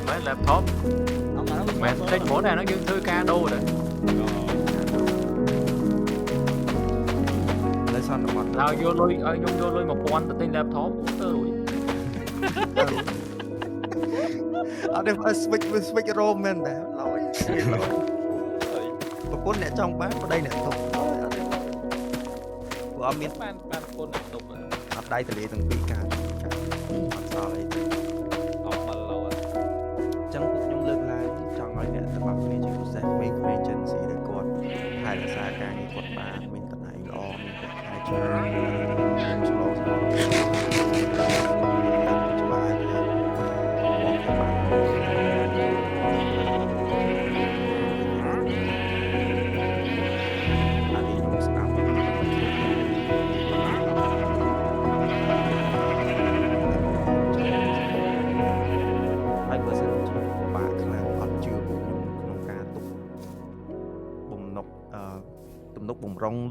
mấy laptop mẹ tên bố này nó dương thư ca đô rồi lấy xong rồi nào vô lôi một con tên laptop tớ rồi ở đây phải switch ROM men bé lỗi một con nè trong bán ở đây nè tục của ông miền ban con tục ở đây thì từng bị cả sao đây ông mà lâu chẳng cũng nhung lưng lại chẳng nói nè tập bạc này chỉ có sẽ mình chân gì để con hay là xa càng con bà mình tận này lo mình hai chơi slow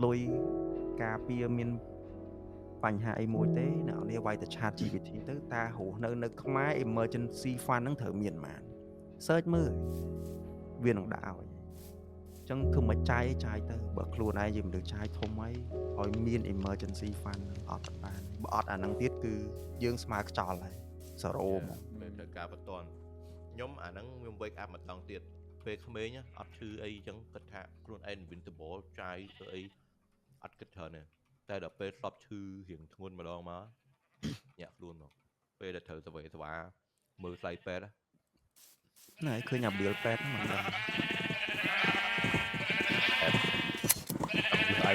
លុយការពារមានបញ្ហាអីមួយទេអ្នកនេះវាយទៅឆាត GPT ទៅតារស់នៅខ្មែរ emergency fund ហ្នឹងត្រូវមានប៉ុន្មាន search មើលវានឹងដាក់ឲ្យអញ្ចឹងគឺមកចាយទៅបើខ្លួនឯងជាមនុស្សចាយធំហើយឲ្យមាន emergency fund អត់បានបើអត់អាហ្នឹងទៀតគឺយើងស្មើខ្ចោលហើយ0ហ្មង ពេលត្រូវការបន្ទាន់ខ្ញុំអាហ្នឹងខ្ញុំ wake up ម្ដងទៀតពេលក្មេងអត់ឈឺអីអញ្ចឹងគិតថាខ្លួនឯង invincible ចាយធ្វើអីអត់គិតច្រើនទេតែដល់ពេលស្បឈឺរៀងធ្ងន់ម្ដងមកញាក់ខ្លួនមកពេលដែលត្រូវទៅស្វាមើលស្លាយពេទ្យ ណែឃើញអាបៀលពេទ្យហ្នឹងមិនដឹង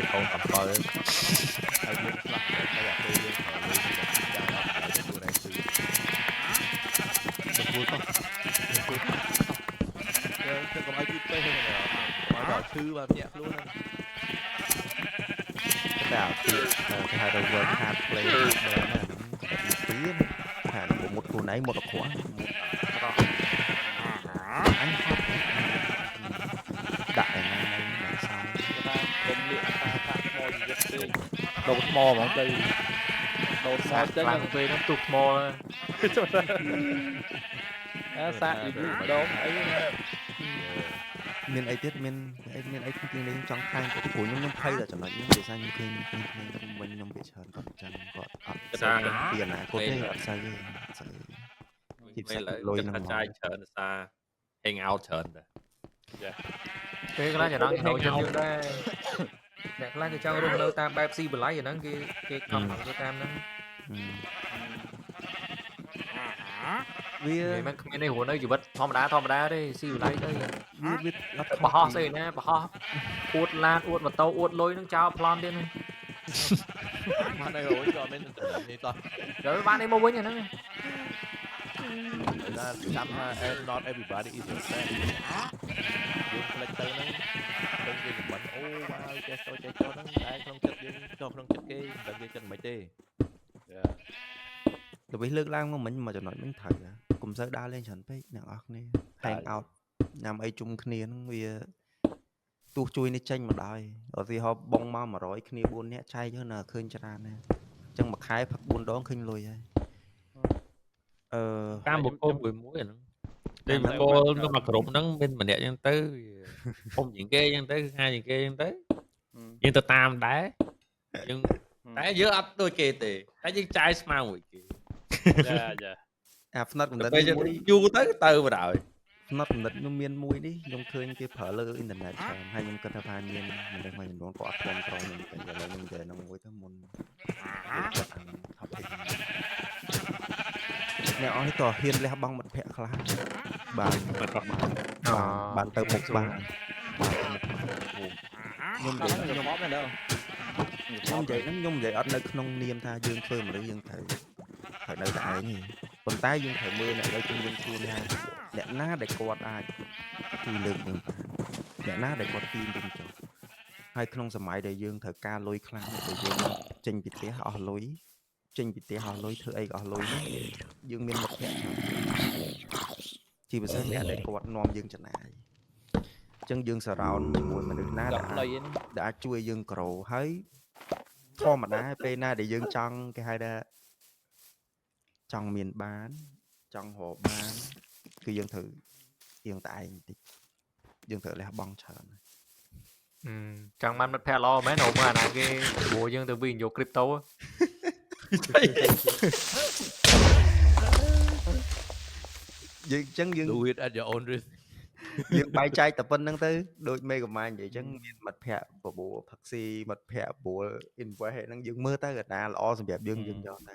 iPhone 7 ហើយយើងឆ្លាស់ទៅតែពេលយើងប្រើលុយទៅចាយអត់ទៅខ្លួនឯងស៊ឺទៅគួរទៅយើងទៅកុំឲ្យគិតទៅហ្នឹងមកដល់ឈឺបាទញាក់ខ្លួនហ្នឹង តែអាពីគេហៅថា work hard play hard ហ្នឹងពីថាមុតខ្លួនឯងមុតអក្រក់អញហត់ដាក់ឯណាដល់សោ ថាគុំលាកតាថាថ្មយឹកពេកដូរថ្មហ្មងទៅដូរសាច់ទៅ ខ្លាំងពេកហ្នឹងទុះថ្ម សាក់យូរដងអី មានអីទៀតមានអីទីនេះចង់ខ្លាំងទៅព្រោះខ្ញុំភ័យតែចំណុចនេះដោយសារខ្ញុំឃើញវិញខ្ញុំវាច្រើនគាត់អញ្ចឹងគាត់អត់ពីអនាគតទេអត់ស្អីទេទីផ្សារលុយនឹង ចាយច្រើនសារ hang out ច្រើនតែ ពេលខ្លះចង់ចូលចិត្តយើងដែរអ្នកខ្លះគេចង់រស់នៅតាមបែបស៊ីបល័យអាហ្នឹងគេខំទៅតាមហ្នឹងវាមិនគ្មានទេរស់នៅជីវិតធម្មតាទេស៊ីបល័យទៅវាអត់បោះស្អីណាបោះអួតឡានអួតម៉ូតូអួតលុយហ្នឹងចោលប្លន់ទៀតហ្នឹង បានហើយអូយក៏មានតែនេះតោះ ទៅបាននេះមកវិញអាហ្នឹង តែចាំថា not everybody is the same យើងផ្លេចទៅហ្នឹងទៅគេមិនបានអូវ៉ាវចេះចូលហ្នឹងតែក្នុងចិត្តយើងចូលក្នុងចិត្តគេតែគេគិតមិនទេ ទៅវិញលើកឡើងមកមិញមកចំណុចមិញត្រូវកុំសូវដើរលេងច្រើនពេកអ្នកនរគ្នា hang out ញ៉ាំអីជុំគ្នាហ្នឹងវាទោះជួយនេះចេញមកដែរឧទាហរណ៍បងមក100គ្នា4នាក់ចែកទៅណាឃើញច្រើនណាស់អញ្ចឹងមួយខែផឹក4ដងឃើញលុយហើយតាមបុគ្គលមួយអាហ្នឹងតែបុគ្គលនៅមកក្រុមហ្នឹងមានម្នាក់អញ្ចឹងទៅធំជាងគេអញ្ចឹងទៅហាជាងគេអញ្ចឹងទៅយើងទៅតាមដែរយើងតែយើងអត់ដូចគេទេតែយើងចាយស្មើមួយគេ ចា អាផ្នែកកំណត់ ពេលយូរទៅបណ្ដោយ ផ្នែកកំណត់ខ្ញុំមានមួយនេះខ្ញុំឃើញគេប្រើលើអ៊ីនធឺណិតច្រើនហើយខ្ញុំគិតថាមានមនុស្សមួយចំនួនគាត់អត់គ្រប់គ្រងខ្ញុំតែឥឡូវខ្ញុំនិយាយហ្នឹងមួយទៅមុនគាត់អាហ្នឹងថប់ពេកអ្នកអស់នេះក៏ហ៊ានលះបង់មិត្តភក្តិខ្លះបានទៅមុខបានខ្ញុំនិយាយខ្ញុំអត់ដែរខ្ញុំនិយាយអត់នៅក្នុងនាមថាយើងធ្វើមនុស្សយើងត្រូវនៅតែឯងប៉ុន្តែយើងត្រូវមើលអ្នកលើជុំវិញខ្លួនថាអ្នកណាដែលគាត់អាចទីលើកយើងអ្នកណាដែលគាត់ទីវិញចុះហើយក្នុងសម័យដែលយើងត្រូវការលុយខ្លាំងដែលយើងចេញពីផ្ទះអស់លុយធ្វើអីក៏អស់លុយនេះយើងមានមិត្តភក្តិជាពិសេសអ្នកដែលគាត់នាំយើងចំណាយអញ្ចឹងយើងសារ៉ោនជាមួយមនុស្សណាដែលអាចជួយយើងក្រូហើយធម្មតាពេលណាដែលយើងចង់គេហៅថាចង់មានបានចង់រកបានគឺយើងត្រូវយើងតែឯងបន្តិចយើងត្រូវលះបង់ច្រើនចង់បានមិត្តភក្តិល្អមែនហៅមើលអាណាគេព្រោះយើងទៅវិនិយោគ crypto យើងអញ្ចឹងយើង do it at your own risk យើងបែងចែកតែប៉ុណ្្នឹងទៅដូចមេកំម៉ាញនិយាយអញ្ចឹងមានមិត្តភក្តិបបួលផឹកស៊ីមិត្តភក្តិបបួល invest ហ្នឹងយើងមើលទៅអាណាល្អសម្រាប់យើងយកទៅ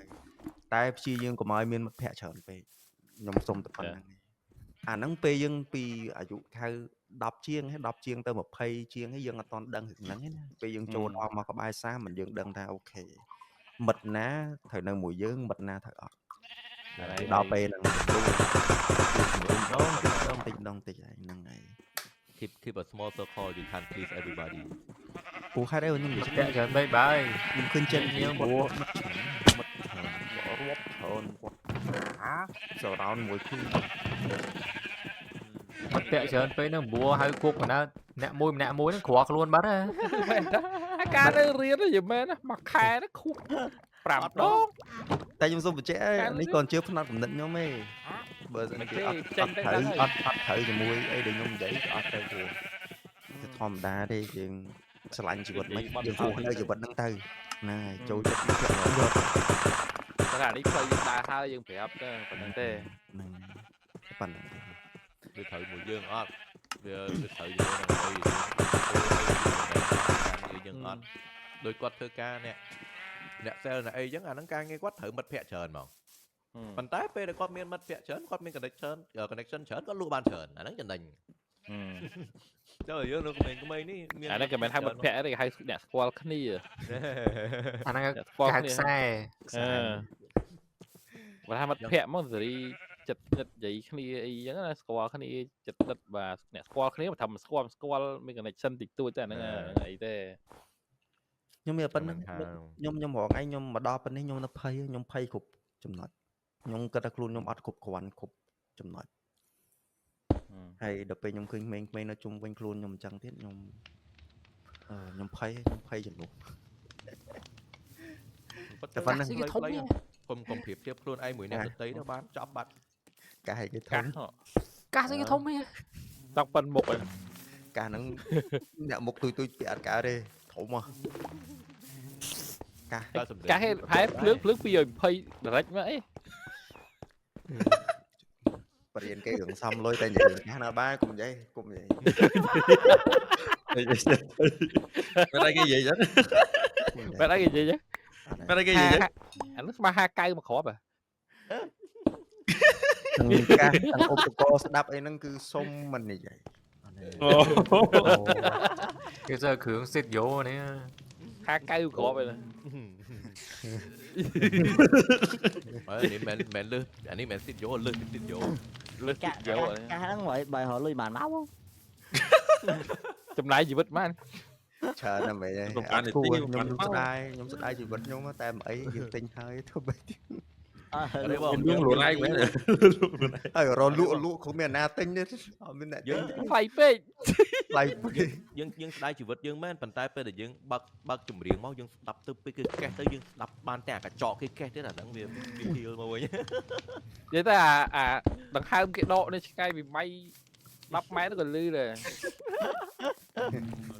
តែព្យាយាមកុំឲ្យមានមិត្តភក្តិច្រើនពេកខ្ញុំសុំតែប៉ុណ្្នឹងអាហ្នឹងពេលយើងពីអាយុខៅ10ជាង10ជាងទៅ20ជាងហើយយើងអត់តន់ដឹងរឿងហ្នឹងទេណាពេលយើងចូលដល់មកក្បែរ30មិនយើងដឹងថាអូខេមិត្តណាត្រូវនៅមួយយើងមិត្តណាត្រូវអត់ដល់ពេលហ្នឹងដងតិចហ្នឹងហើយ keep a small circle you can't please everybody ពូខែដែរខ្ញុំនិយាយ តែច្រើនពេកបាយ ខ្ញុំឃើញចិនយើងព្រោះមិត្តច្រើនរាប់ច្រើនគាត់សារ៉ោនមួយគឺ មិត្តភក្តិច្រើនពេកហ្នឹងព្រោះហៅគប់កណ្ដាលអ្នកមួយម្នាក់មួយហ្នឹងក្រខ្លួនបាត់ហ៎ មែនតា ការនៅរៀនយីមែនណាមួយខែណាខួប5ដង តែខ្ញុំសូមបញ្ជាក់នេះក៏ជាផ្នត់កំណត់ខ្ញុំទេបើសិនជាអត់ត្រូវជាមួយអីដែលខ្ញុំនិយាយក៏អត់ទៅទេធម្មតាទេយើងឆ្លាញ់ជីវិតមិនយើងគួរនៅជីវិតហ្នឹងទៅណាចូលចិត្តយក តែនេះផ្លូវយើងដើរហើយយើងប្រាប់ទៅប៉ុណ្្នឹងទេ ហ្នឹងប៉ុណ្ណឹង វាត្រូវមួយយើងអត់វាត្រូវជាមួយនឹងអីយើងអត់ដោយគាត់ធ្វើការអ្នក sale អ្នកអីចឹងអាហ្នឹងការងារគាត់ត្រូវមិត្តភ័ក្តិច្រើនហ្មងប៉ុន្តែពេលដែលគាត់មានមិត្តភ័ក្តិច្រើនគាត់មាន connection ច្រើនគាត់លក់បានច្រើនអាហ្នឹងចំណេញចូលយើងនៅក្មេងៗនេះមាន អានេះគេមិនហៅមិត្តភ័ក្តិទេគេហៅអ្នកស្គាល់គ្នា អាហ្នឹង ស្គាល់ គេហៅ គ្នា ខ្សែ បើថាមិត្តភ័ក្តិមកសេរីចិត្តនិយាយគ្នាអីចឹងណាស្គាល់គ្នាចិត្តដិតបាទអ្នកស្គាល់គ្នាបើថាមិនស្គាល់មាន connection តិចតួចតែហ្នឹងអីទេ ខ្ញុំមានប៉ុណ្្នឹងខ្ញុំរងឯងខ្ញុំមកដល់ប៉ុណ្នេះខ្ញុំនៅភ័យខ្ញុំភ័យគ្រប់ចំណុចខ្ញុំគិតថាខ្លួនខ្ញុំអត់គ្រប់គ្រាន់គ្រប់ចំណុចហើយដល់ពេលខ្ញុំឃើញក្មេងៗនៅជុំវិញខ្លួនខ្ញុំអញ្ចឹងទៀតខ្ញុំភ័យចំនួនតែប៉ុណ្្នឹង ខ្ញុំកុំប្រៀបធៀបខ្លួនឯងមួយអ្នកដទៃទៅបានចប់បាត់ កាសគេធំ កាសស្អីគេធំហ៎ តាំងប៉ុនមុខហ្នឹង កាសហ្នឹងអ្នកមុខទុយពីអត់កើតទេធំហ៎កាសហ េតុហែភ្លើង220 direct មកអី បរិញ្ញាគេរឿងសំលុយតែនិយាយកាសណាបានកុំនិយាយ មិនអីគេនិយាយចឹង បែរអីនិយាយចឹង មិនអីគេនិយាយចឹង អានោះស្មើ59មកគ្រាប់ហ៎ ទាំងកាសទាំងឧបករណ៍ស្ដាប់អីហ្នឹងគឺសុំមិននិយាយ គេសើគ្រឿងសិតយោនេះ 59គ្រាប់ហើយ នេះមិនលើអានេះមិនសិតយោលើសិតយោ លើកាស កាហ្នឹងបើហៅលុយបានមក ចំណាយជីវិតបាន ច្រើនណាស់មែនទេខ្ញុំស្ដាយជីវិតខ្ញុំតែមិនអីយើងទិញហើយធ្វើបែបទៀត នេះបង យើងលួនឯងមែន ហើយរលក់គ្មានណាទិញទេអត់មានអ្នក យើង ថ្លៃពេក ថ្លៃពេក យើងស្ដាយជីវិតយើងមែនប៉ុន្តែពេលដែលយើងបើកចម្រៀងមកយើងស្ដាប់ទៅពេលគឺកេះទៅយើងស្ដាប់បានតែអាកញ្ចក់គេកេះទៀតអាហ្នឹងវាហៀលមកវិញ និយាយទៅអាដង្ហើមគេដកនេះឆ្ងាយពីម៉ៃ 10 ម៉ែត្រក៏លឺដែរ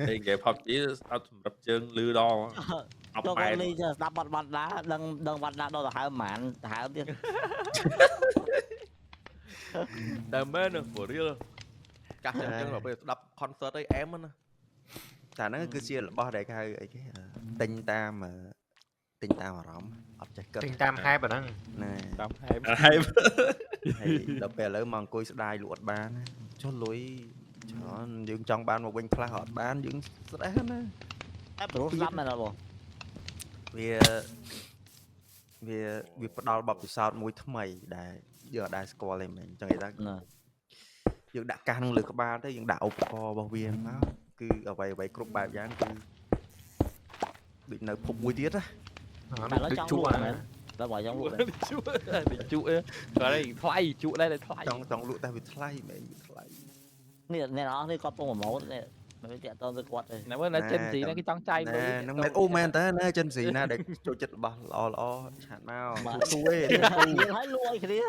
តែគេ PUBG អត់សម្រាប់ជើងលឺដល់ ចូលគាត់លីស្ដាប់បាត់ដាដឹងបាត់ដាដល់ទៅហើមហ្មងទៅហើមទៀត តែមែនណា for real កាសចឹងដល់ពេលស្ដាប់ concert អីអែមណា តែហ្នឹងគឺជារបស់ដែលគេហៅអីគេទិញតាមអារម្មណ៍អត់ចេះគិត ទិញតាមហេបហ្នឹង ណា តាមហែម ហើយដល់ពេលឥឡូវមកអង្គុយស្ដាយលក់អត់បានចុះលុយច្រើនយើងចង់បានមកវិញខ្លះអត់បានយើងស្ដាយណា តែប្រូស្ដាប់មែនអត់បង វាផ្ដល់បទពិសោធន៍មួយថ្មីដែលយើងអត់ដែលស្គាល់ទេមែនអញ្ចឹងគេថាយើងដាក់កាសនឹងលើក្បាលទៅយើងដាក់ឧបករណ៍របស់វាមកគឺអ្វីគ្រប់បែបយ៉ាងគឺដូចនៅភពមួយទៀតណា តែឡើយចង់លក់មែនតែបើចង់លក់ ជក់គាត់ឯងថ្លៃជក់ដែរថ្លៃ ចង់លក់តែវាថ្លៃមែនវាថ្លៃ នេះអ្នកនរនេះគាត់ពងប្រម៉ូទនេះមិនតាក់តទៅគាត់ទេ ណាមើលណាចិនស៊ីណាគេចង់ចាយ ហ្នឹងមែនអូមែនតើណាចិនស៊ីណាដែលចូលចិត្តរបស់ល្អឆាតមកទូឯង យើងឲ្យលក់ឲ្យគ្នា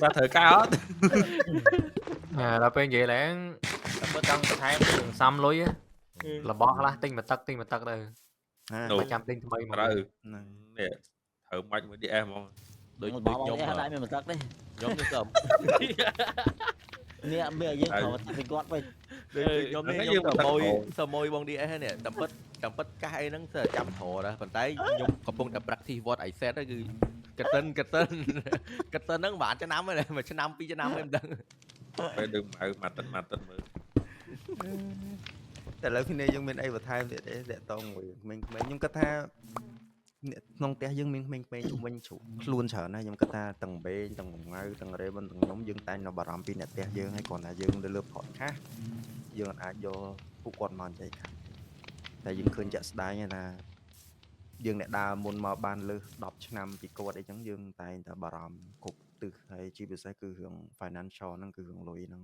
ta thử cao hết ដល់ពេលនិយាយឡើងបើចង់បន្ថែមគ្រឿងសំលុយរបស់ខ្លះទិញមកទឹកទៅបើចាំទិញថ្មីមក rồi nè thử mạnh với DS không ដូច បង ខ្ញុំ នេះដែរមានមកទឹកទេ ខ្ញុំនេះទៅ នេះមានយើងត្រូវទៅគាត់វិញ ខ្ញុំនេះខ្ញុំទៅមួយបង DS នេះតាមពិតកាសអីហ្នឹងទៅចាំត្រដែរប៉ុន្តែខ្ញុំកំពុងតែ practice what I said គឺកតិនហ្នឹងបានឆ្នាំហើយមួយឆ្នាំពីរឆ្នាំហើយមិនដឹង phải đừng mà tin mơ តែឥឡូវគ្នាយើងមានអីបន្ថែមទៀតទេតាក់តងមួយក្មេងៗខ្ញុំគិតថាក្នុងផ្ទះយើងមានក្មេងៗជុំវិញជ្រុកខ្លួនច្រើនណាស់ខ្ញុំគិតថាទាំងបេងទាំងងៅទាំងរ៉េមិនទាំងខ្ញុំយើងតែងនៅបារម្ភពីអ្នកផ្ទះយើងហើយគ្រាន់តែយើងទៅលើ podcast យើងអាចយកពួកគាត់មកនិយាយខាងតែយើងឃើញចាក់ស្ដាយណាយើងអ្នកដើរមុនមកបានលើស10ឆ្នាំពីគាត់អីចឹងយើងតែងតែបារម្ភគ្រប់ទិសហើយជាពិសេសគឺរឿង financial ហ្នឹងគឺរឿងលុយហ្នឹង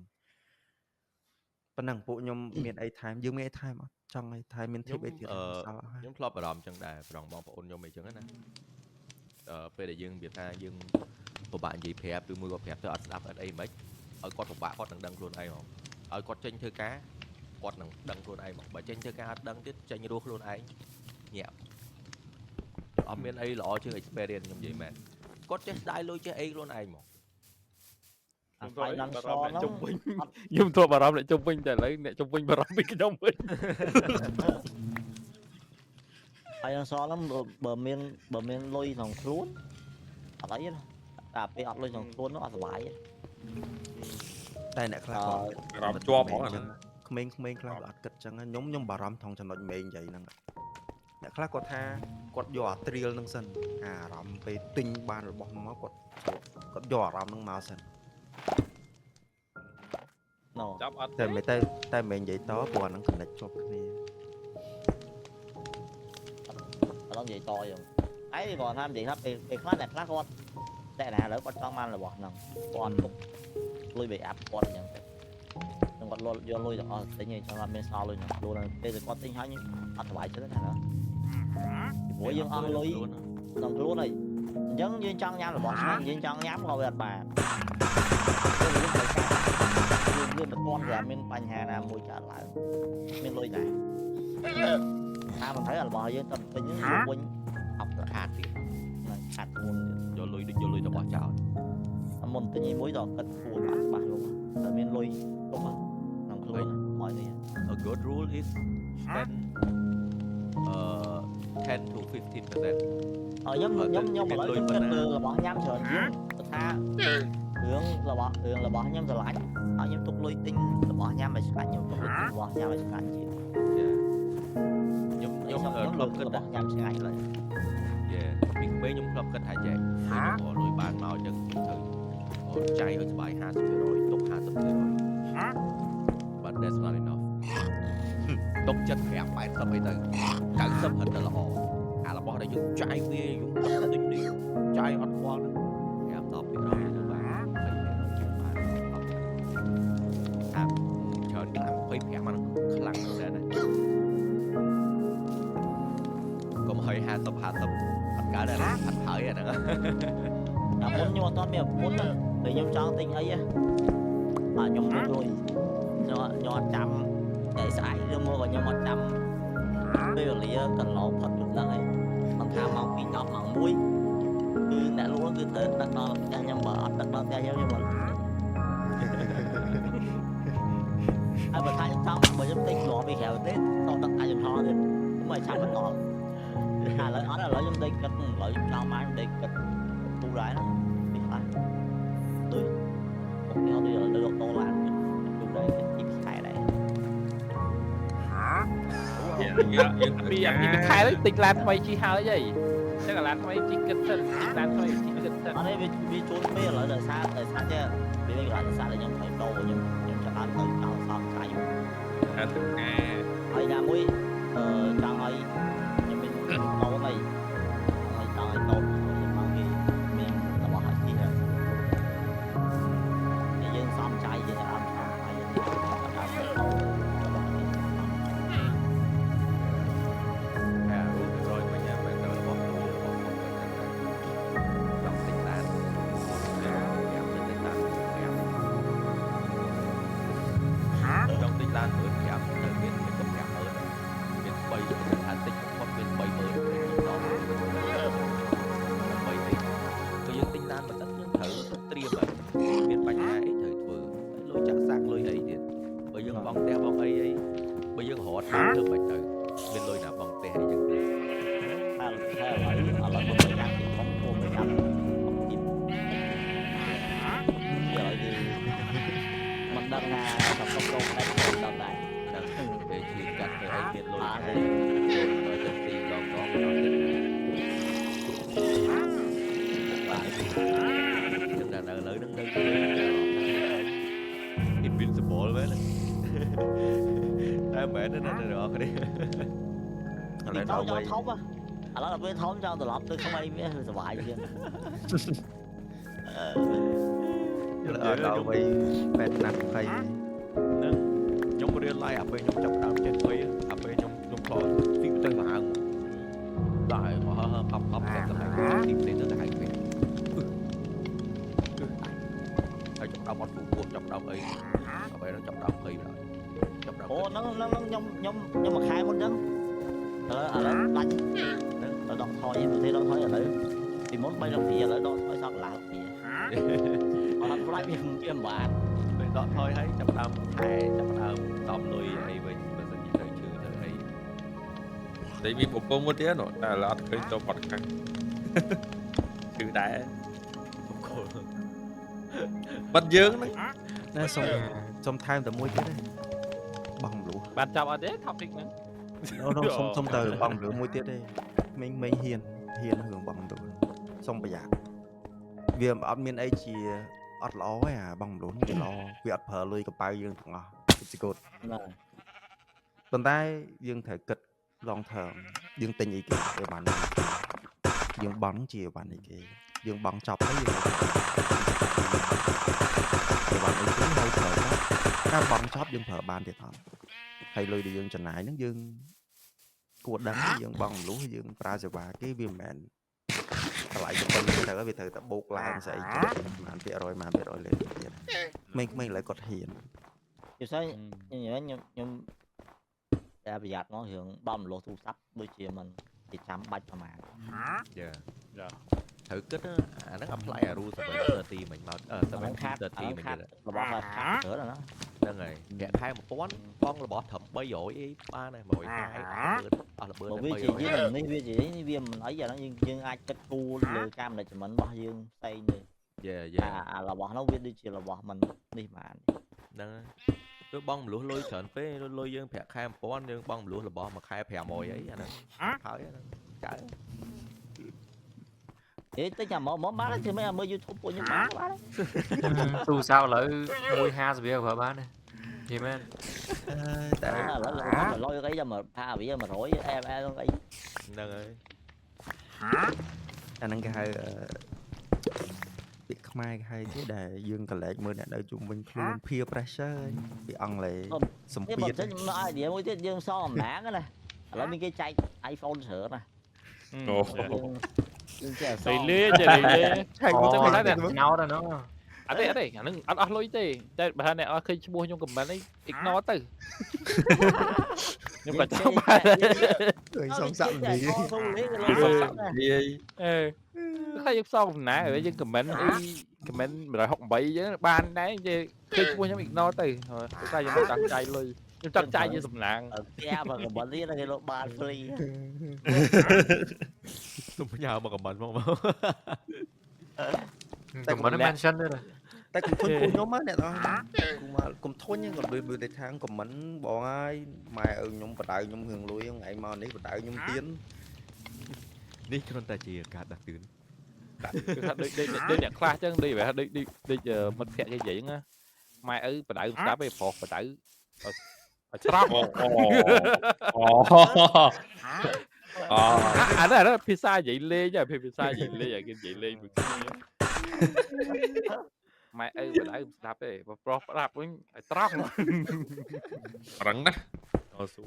ប៉ុណ្ណឹងពួកខ្ញុំមានអីថែមយើងមានអីថែមអត់ចង់អីថែមមានធីបអីទៀតសល់អស់ហើយ ខ្ញុំធ្លាប់បារម្ភចឹងដែរប្រងបងប្អូនខ្ញុំអីចឹងណាពេលដែលយើងនិយាយថាយើងពិបាកនិយាយប្រាប់ឬមួយក៏ប្រាប់ទៅអត់ស្ដាប់អត់អីមិនឲ្យគាត់ពិបាកគាត់នឹងដឹងខ្លួនឯងហ្មងឲ្យគាត់ចេញធ្វើការគាត់នឹងដឹងខ្លួនឯងហ្មងបើចេញធ្វើការអត់ដឹងទៀតចេញរស់ខ្លួនឯងញាក់អត់មានអីល្អជាង experience ខ្ញុំនិយាយមែនគាត់ចេះស្ដាយលុយចេះអីខ្លួនឯងហ្មង អាផ្លៃដល់សហ្នឹង ខ្ញុំធ្លាប់បារម្ភអ្នកជុំវិញតែឥឡូវអ្នកជុំវិញបារម្ភពីខ្ញុំវិញ ហើយដល់សហ្នឹងបើមានលុយក្នុងខ្លួនអត់អីទេតែពេលអត់លុយក្នុងខ្លួននោះអត់សុបាយទេ តែអ្នកខ្លះគាត់ អារម្មណ៍ជាប់ហ្មងអាហ្នឹង ក្មេងៗខ្លះគាត់អត់គិតចឹងខ្ញុំបារម្ភថងចំណុចមេនិយាយហ្នឹងអ្នកខ្លះគាត់ថាគាត់យកអាត្រៀលហ្នឹងសិនអារម្មណ៍ពេលទិញបានរបស់មកគាត់យកអារម្មណ៍ហ្នឹងមកសិន ណូ ចាប់អត់ តែមិននិយាយតព្រោះអាហ្នឹង connect ជាប់គ្នា ឥឡូវនិយាយតយើងឯងគាត់ថានិយាយថាពេលខ្លះអ្នកខ្លះគាត់តែណាឥឡូវគាត់ចង់បានរបស់ហ្នឹងគាត់ទុកលុយ backup គាត់អញ្ចឹងទៅគាត់យកលុយទាំងអស់ទិញឯងចង់បានមានសល់លុយក្នុងខ្លួនពេលគាត់ទិញហើយអត់សុបាយចិត្តទេណាព្រោះយើងអស់លុយក្នុងខ្លួនហើយអញ្ចឹងយើងចង់ញ៉ាំរបស់ឆ្ងាញ់យើងចង់ញ៉ាំក៏វាអត់បានយើងមិនទាន់តែមានបញ្ហាណាមួយកើតឡើងមានលុយដែរថាមិនត្រូវរបស់យើងទៅទិញហ្នឹងវិញអត់ខាតទៀតខាតមុនយកលុយដូចយកលុយរបស់ចោល មុនទិញមួយដល់គិតគួរអត់ច្បាស់លោកតែមានលុយទុកក្នុងខ្លួនមកនេះ A good rule is spend 10 to 15% ខ្ញុំឥឡូវខ្ញុំគិតលើរបស់ញ៉ាំច្រើនជាងថារឿងរបស់ខ្ញុំស្រឡាញ់ហើយខ្ញុំទុកលុយទិញរបស់ញ៉ាំឲ្យឆ្ងាញ់ខ្ញុំទុកលុយទិញរបស់ញ៉ាំឲ្យឆ្ងាញ់ជាងខ្ញុំធ្លាប់គិតរបស់ញ៉ាំឆ្ងាញ់ឡើយពីក្មេងខ្ញុំធ្លាប់គិតថាចែកខ្ញុំរកលុយបានមកចឹងត្រូវចាយឲ្យស្បាយ 50% ទុក 50% but that's not enough ទុកចិត្ត 5 80 អីទៅ 90 ហិតទៅល្អអារបស់ដែលយើងចាយវាយើងទិញនេះចាយអត់ខ្វល់ហ្នឹង 5 10% ទៅបាន 20% ទៅបានអាច្រើនខ្លាំង 25 អាហ្នឹងខ្លាំងណាស់ណាកុំឲ្យ 50 អត់កើតទេណាអត់ហើយអាហ្នឹង តែមុនខ្ញុំអត់មានប្រពន្ធតែខ្ញុំចង់ទិញអីបាទខ្ញុំមានលុយខ្ញុំអត់ចាំតែស្អែកឬមកក៏ខ្ញុំអត់ចាំពេលវេលាកន្លងផុតយប់ហ្នឹងឯងមិនថាម៉ោង 2:10 ម៉ោង 1គឺអ្នកលក់គឺត្រូវដឹកដល់ផ្ទះខ្ញុំបើអត់ដឹកដល់ផ្ទះខ្ញុំមិនហើយបើថាខ្ញុំចង់បើខ្ញុំទិញគ្រាប់ពីក្រៅទេต้องដឹកអាចចំហទៀតមិនចាំមិនដល់ឥឡូវខ្ញុំដេកគិតឥឡូវខ្ញុំចង់បានដេកគិតទូដែរណាពីខ្លះដូចខ្ញុំទៅលើដុល្លារទូដែរគិតពីខែដែរ ពីអាពីខែទៅទិញឡានថ្មីជីហើយអីចឹងឡានថ្មីជីគិតសិនឡានថ្មីជីគិតសិន អត់ទេវាជួលពេលឥឡូវដោយសារចេះវាមានកន្លែងសាក់ខ្ញុំឲ្យដូរខ្ញុំចង់ឲ្យទៅចោលសោកឆៃហើយណាមួយចង់ឲ្យខ្ញុំមានដូរអីហើយចង់ឲ្យដូរមកវាមានរបស់ឲ្យជីហើយយើងសំឆៃយើងអត់ថាហើយយើងអត់ដល់ទៅរបស់នេះ trong tinh lan mới kẹp từ bên cấp kẹp hơn bên bay hàn tinh hoặc bên bay mới đó bay thì bây giờ tinh lan mà tất nhiên thử triềm ở bên bánh hai thử vừa lôi chặt sang lôi ấy thì bây giờ bong đeo bong ấy bây giờ họ tham được bạch thử bên lôi nào bong tè hay chẳngถ้าở lại một thời gian thì không mua mấy năm không kịp giờ thì mình đang là tập công công đây còn đợt này để chỉ cắt cái ấy bên lôi này rồi chân tì còn có một đòn tinh là nợ lớn đứng đây invincible với này mẹ nó được rồi đi thì thấu cho thấu á đó là với thấu cho từ lọt tôi không ai biết hơi sải chứ ở đâu vậy bên nằm khay ខ្ញុំ ខ្ញុំរៀន like អាពេលខ្ញុំចាប់ដើមចេះធ្វើអាពេលខ្ញុំខលទីទៅឡើងតែមកហប់តែកន្លែងទីផ្សេងទៅហៅពេលហើយចាប់ដើមអត់ពូពោះចាប់ដើមអីអ្វីដល់ចាប់ដើមភ័យដល់ចាប់ដើម អូហ្នឹងខ្ញុំមួយខែមុនចឹងឥឡូវដាច់ទៅដកថយប្រទេសដកថយឥឡូវពីមុន3 10 ឥឡូវដកថយសក់ឡើងពីអត់ផ្លាច់វាមិនបាន ពេលដកថយហើយចាប់ដើមខែចាប់ដើមតំលុយអីវិញបើសិនជាទៅឈឺទៅអី តែមានប្រពន្ធមួយទៀតនោះតែអត់ឃើញចូលបាត់ខាងគឺដែរ បុគ្គល បាត់យើងហ្នឹង ណែសុំថែមតែមួយទៀតទេបងមលូ បានចាប់អត់ទេ topic ហ្នឹង សុំទៅបងមលូមួយទៀតទេមីងហ៊ានរឿងបងមលូសុំប្រយ័ត្នវាអត់មានអីជាអត់ល្អទេអាបងមលូវាល្អវាអត់ប្រើលុយកប៉ៅយើងទាំងអស់ពីកូត ណា ប៉ុន្តែយើងត្រូវគិត long term យើងទិញអីគេឲ្យបានយើងបង់ជាបានអីគេយើងបង់ចប់ទៅយើងបានអីគេហើយប្រើការបង់ចប់យើងប្រើបានទៀតអត់ហើយលុយដែលយើងចំណាយហ្នឹងយើងគួរដឹងយើងបង់មលូយើងប្រើសេវាគេវាមិនមែនតម្លៃទៅទៅវាត្រូវតែបូកឡើងស្អីគេប្រហែល%លេខទៀតមេឃឥឡូវគាត់ហ៊ាន ជាស្អីខ្ញុំតែប្រយ័ត្នមករឿងបំលោះទូរស័ព្ទដូចជាមិនគេចាំបាច់ប្រហែល យ៉ាត្រូវគិតអាហ្នឹង apply អា rule 730មិញមក730មិញ របស់ខាត់ទៅណា ហ្នឹងហើយប្រាក់ខែ 1000 បងរបស់ត្រឹម300អីបានហើយ100ខែអស់ល្បឿន វាជាយើងនេះវាជានេះវាមិនអីអាហ្នឹងយើងអាចគិតគូរលើការ management របស់យើងផ្សេងទេ យ៉ា អារបស់នោះវាដូចជារបស់មិននេះបាន ហ្នឹងទៅបងមលុះលុយច្រើនពេកលុយយើងប្រាក់ខែ 1000 យើងបងមលុះរបស់មួយខែ 500អីអាហ្នឹងហើយអាហ្នឹងចៅ តែចាំមកបានទេមិនមើល YouTube ពួកខ្ញុំបាន ទូរស័ព្ទឥឡូវ150វាប្រើបានទេយីមែន តែ ឥឡូវលុយអីចាំមកថាវា100 អី ហ្នឹងហើយ អាហ្នឹងគេហៅពាក្យខ្មែរគេហៅទេដែលយើងកលែកមើលអ្នកនៅជុំវិញខ្លួន peer pressure ពីអង់គ្លេសសម្ពាធ ខ្ញុំមក idea មួយទៀតយើងសងអំណាងណាឥឡូវមានគេចែក iPhone ច្រើនណា អូ យើងចេះស ទៅ ង លេទៅ អូ ចឹង តែ តែ តែណោតហ្នឹង អត់ទេអាហ្នឹងអត់អស់លុយទេតែបើថាអ្នកអត់ឃើញឈ្មោះខ្ញុំខមមិនអី ignore ទៅខ្ញុំក៏ចង់បាន ឃើញសងសាក់លី សងលេង និយាយ តែយើងសងអំណាចហើយយើងខមមិនអីខមមិន168ចឹងបានដែរនិយាយឃើញឈ្មោះខ្ញុំ ignore ទៅតែខ្ញុំមិនចង់ចាយលុយខ្ញុំចង់ចាយជាសំណាង ផ្ទះបើកបិលនេះគេលោកបាន free ទុំផ្ញើមកខមមិនមក តែមិន mention ទេ តែគុំធុញពួកខ្ញុំអ្នកទាំងអស់គុំធុញក៏ដូចទៅខាងខមមិនបងហើយម៉ែឪខ្ញុំបដៅខ្ញុំរឿងលុយថ្ងៃមកនេះបដៅខ្ញុំទៀន នេះគ្រាន់តែជាការដាស់តឿន គឺថាដូចអ្នកខ្លះចឹងដូចមិត្តភក្តិគេនិយាយហ្នឹងម៉ែឪបដៅស្ដាប់ឯងប្រុសបដៅឲ្យត្រង់ អានេះភាសានិយាយលេងភាសានិយាយលេងគេនិយាយលេងមួយគ្នាម៉ែឪបដៅស្ដាប់ទេប្រុសស្ដាប់វិញឲ្យត្រង់ រឹងណាស់អូស៊ូ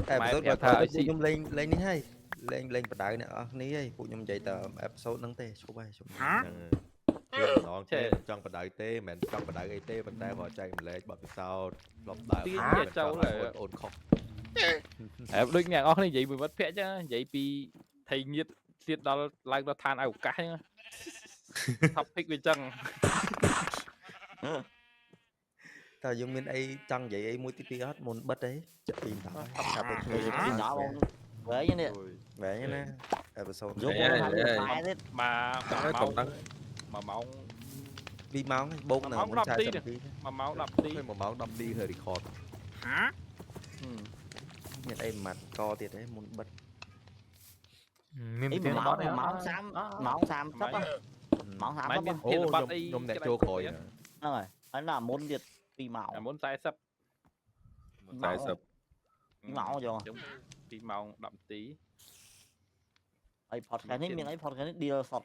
តែបើសិនបើថាខ្ញុំលេងនេះហើយលេងបដៅអ្នកអស់គ្នាហើយពួកខ្ញុំនិយាយតែអេពីសូតហ្នឹងទេឈប់ហើយឈប់ ហ្នឹងគឺម្ដងទេចង់បដៅទេមិនចង់បដៅអីទេប៉ុន្តែគាត់ចែកម្លែកបទពិសោធន៍ធ្លាប់ដើរអូនខុស ដូចអ្នកអស់គ្នានិយាយមួយមិត្តភក្តិចឹងនិយាយពីថៃងៀតទៀតដល់ឡើងដល់ឋានឱកាសចឹង topic វាចឹង តើយើងមានអីចង់និយាយអីមួយទីពីរអត់មុនបិទទេចិត្តពីដល់ចាប់ទៅធ្វើ ពីដល់វែងនេះ វែងណាអេពីសូត យកមកថាទៀត មក កំដង 1ម៉ោង 2ម៉ោងបូកនៅមុន42 1ម៉ោង10នាទី 1ម៉ោង10នាទីហើយ record មានអីម៉ាត់កទៀតទេមុនបិទ មាន អី ទៀត ម៉ោ ប ង ត់ទេ ម៉ោង30ម៉ោង30ម៉ោង មិន 30 មាន អូ ទៀតបាត់អី ខ្ញុំអ្នកចូលក្រោយ ហ្នឹងហើយហើយណាមុនទៀត2ម៉ោង មុន40 40 2ម៉ោងចុះ 2ម៉ោង10នាទី ហើយ podcast នេះមានអី podcast នេះ deal សុត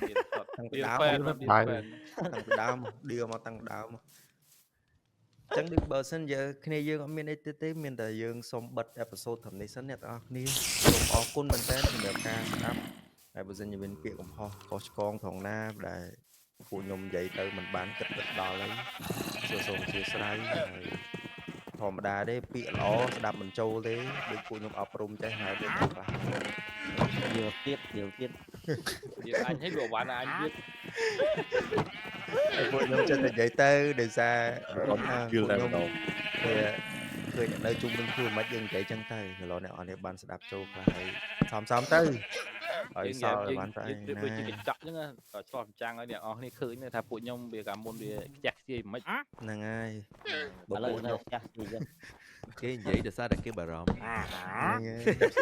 ទៀតសុត តាំងពី ទៀត ដើម ពេន តាំងពីដើមឌីលមកតាំងពីដើម ចឹងដូចបើសិនយើងគ្នាយើងអត់មានអីទៀតទេមានតែយើងសូមបិទអេពីសូតត្រឹមនេះសិនអ្នកទាំងអស់គ្នាសូមអរគុណមែនតើសម្រាប់ការស្ដាប់ហើយបើសិនជាមានពាក្យកំហុសខុសឆ្គងត្រង់ណាដែលពួកខ្ញុំនិយាយទៅមិនបានគិតដល់អីសូមអធិស្ឋានហើយធម្មតាទេពាក្យល្អស្ដាប់មិនចូលទេដូចពួកខ្ញុំអប់រំចេះហើយដូចខ្លះ Điều tiết Điện anh thấy đồ bán là anh biết ហើយពួកខ្ញុំចិត្តតែនិយាយទៅដោយសារ còn ពួក chưa ខ្ញុំ làm đâu វាឃើញនៅជុំវិញខ្លួនមិនយើងនិយាយចឹងទៅឥឡូវអ្នកអរនេះបានស្ដាប់ចូលខ្លះហើយសំទៅហើយសល់បានតែឯង Điện với cái chọc chứ ở cho trang ấy điện này khởi này thà phụ nhông về cả môn về chặt gì mấy ហ្នឹងហើយ Bà lời nó chắc gì chứ គេនិយាយដោយសារតែគេបារម្ភ ហ្នឹងហើ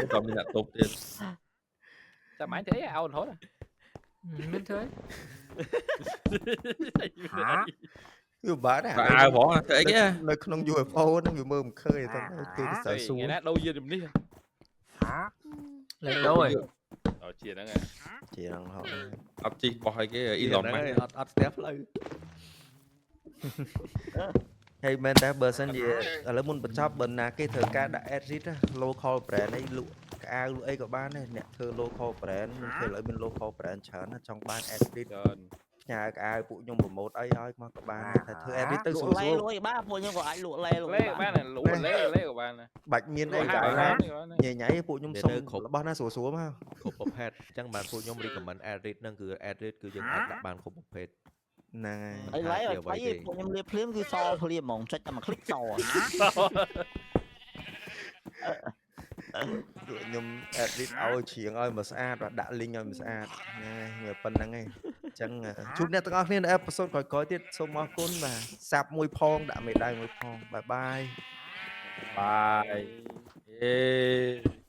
យ còn mình đã tốt tiền sao máy thế ao thôi មានធ្វើ វាបាត់ហ่ะ và ai bỏ thế chứ នៅក្នុង UFO ហ្នឹងវាមើលមិនឃើញតែគេសើសួរ ngày nát đâu yên đi លេខដូរឯង ở chia đó nghe ជាហ្នឹងហ៎ ập chi bỏ hai cái អ៊ី Elon ឡូវ Musk អត់ស្ទះផ្លូវ ហើយមែនតើបើសិនជាឥឡូវមុនបញ្ចប់បើណាគេធ្វើការដាក់ edit local brand អីលក់កៅអៅលក់អីក៏បានដែរអ្នកធ្វើ local brand ខ្ញុំឃើញឥឡូវមាន local brand ច្រើនណាស់ចង់បាន edit rồi ផ្ញើកៅអៅពួកខ្ញុំ promote អីឲ្យមកក៏បានតែធ្វើ edit ទៅស្រួ Lụa ល le luôn ba phụ nhưng của anh lụa le luôn lấy của bạn này lũ lấy của bạn này បាច់មានអី Lụa កៅ hai ណា bạn này ញ៉ៃពួកខ្ញុំសុំរបស់ណាស្រួលៗមក គ្រប់ប្រភេទអញ្ចឹងបានពួកខ្ញុំ recommend edit ហ្នឹងគឺ edit គឺយើងអាចដាក់បានគ្រប់ប្រភេទ ហ្នឹងហើយ ấy lấy rồi thấy phụ nhưng liệp phím cứ so phím mỏng trách mà click so ពួកខ្ញុំ edit ឲ្យច្រៀងឲ្យមកស្អាតvàដាក់ link ឲ្យមកស្អាតហ្នឹងហើយប៉ុណ្្នឹងឯងអញ្ចឹងជួបអ្នកទាំងអស់គ្នានៅអេពីសូតក្រោយៗទៀតសូមអរគុណបាទសាប់មួយផងដាក់មេដៃមួយផងបាយបាយ bye yeah.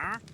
Hả?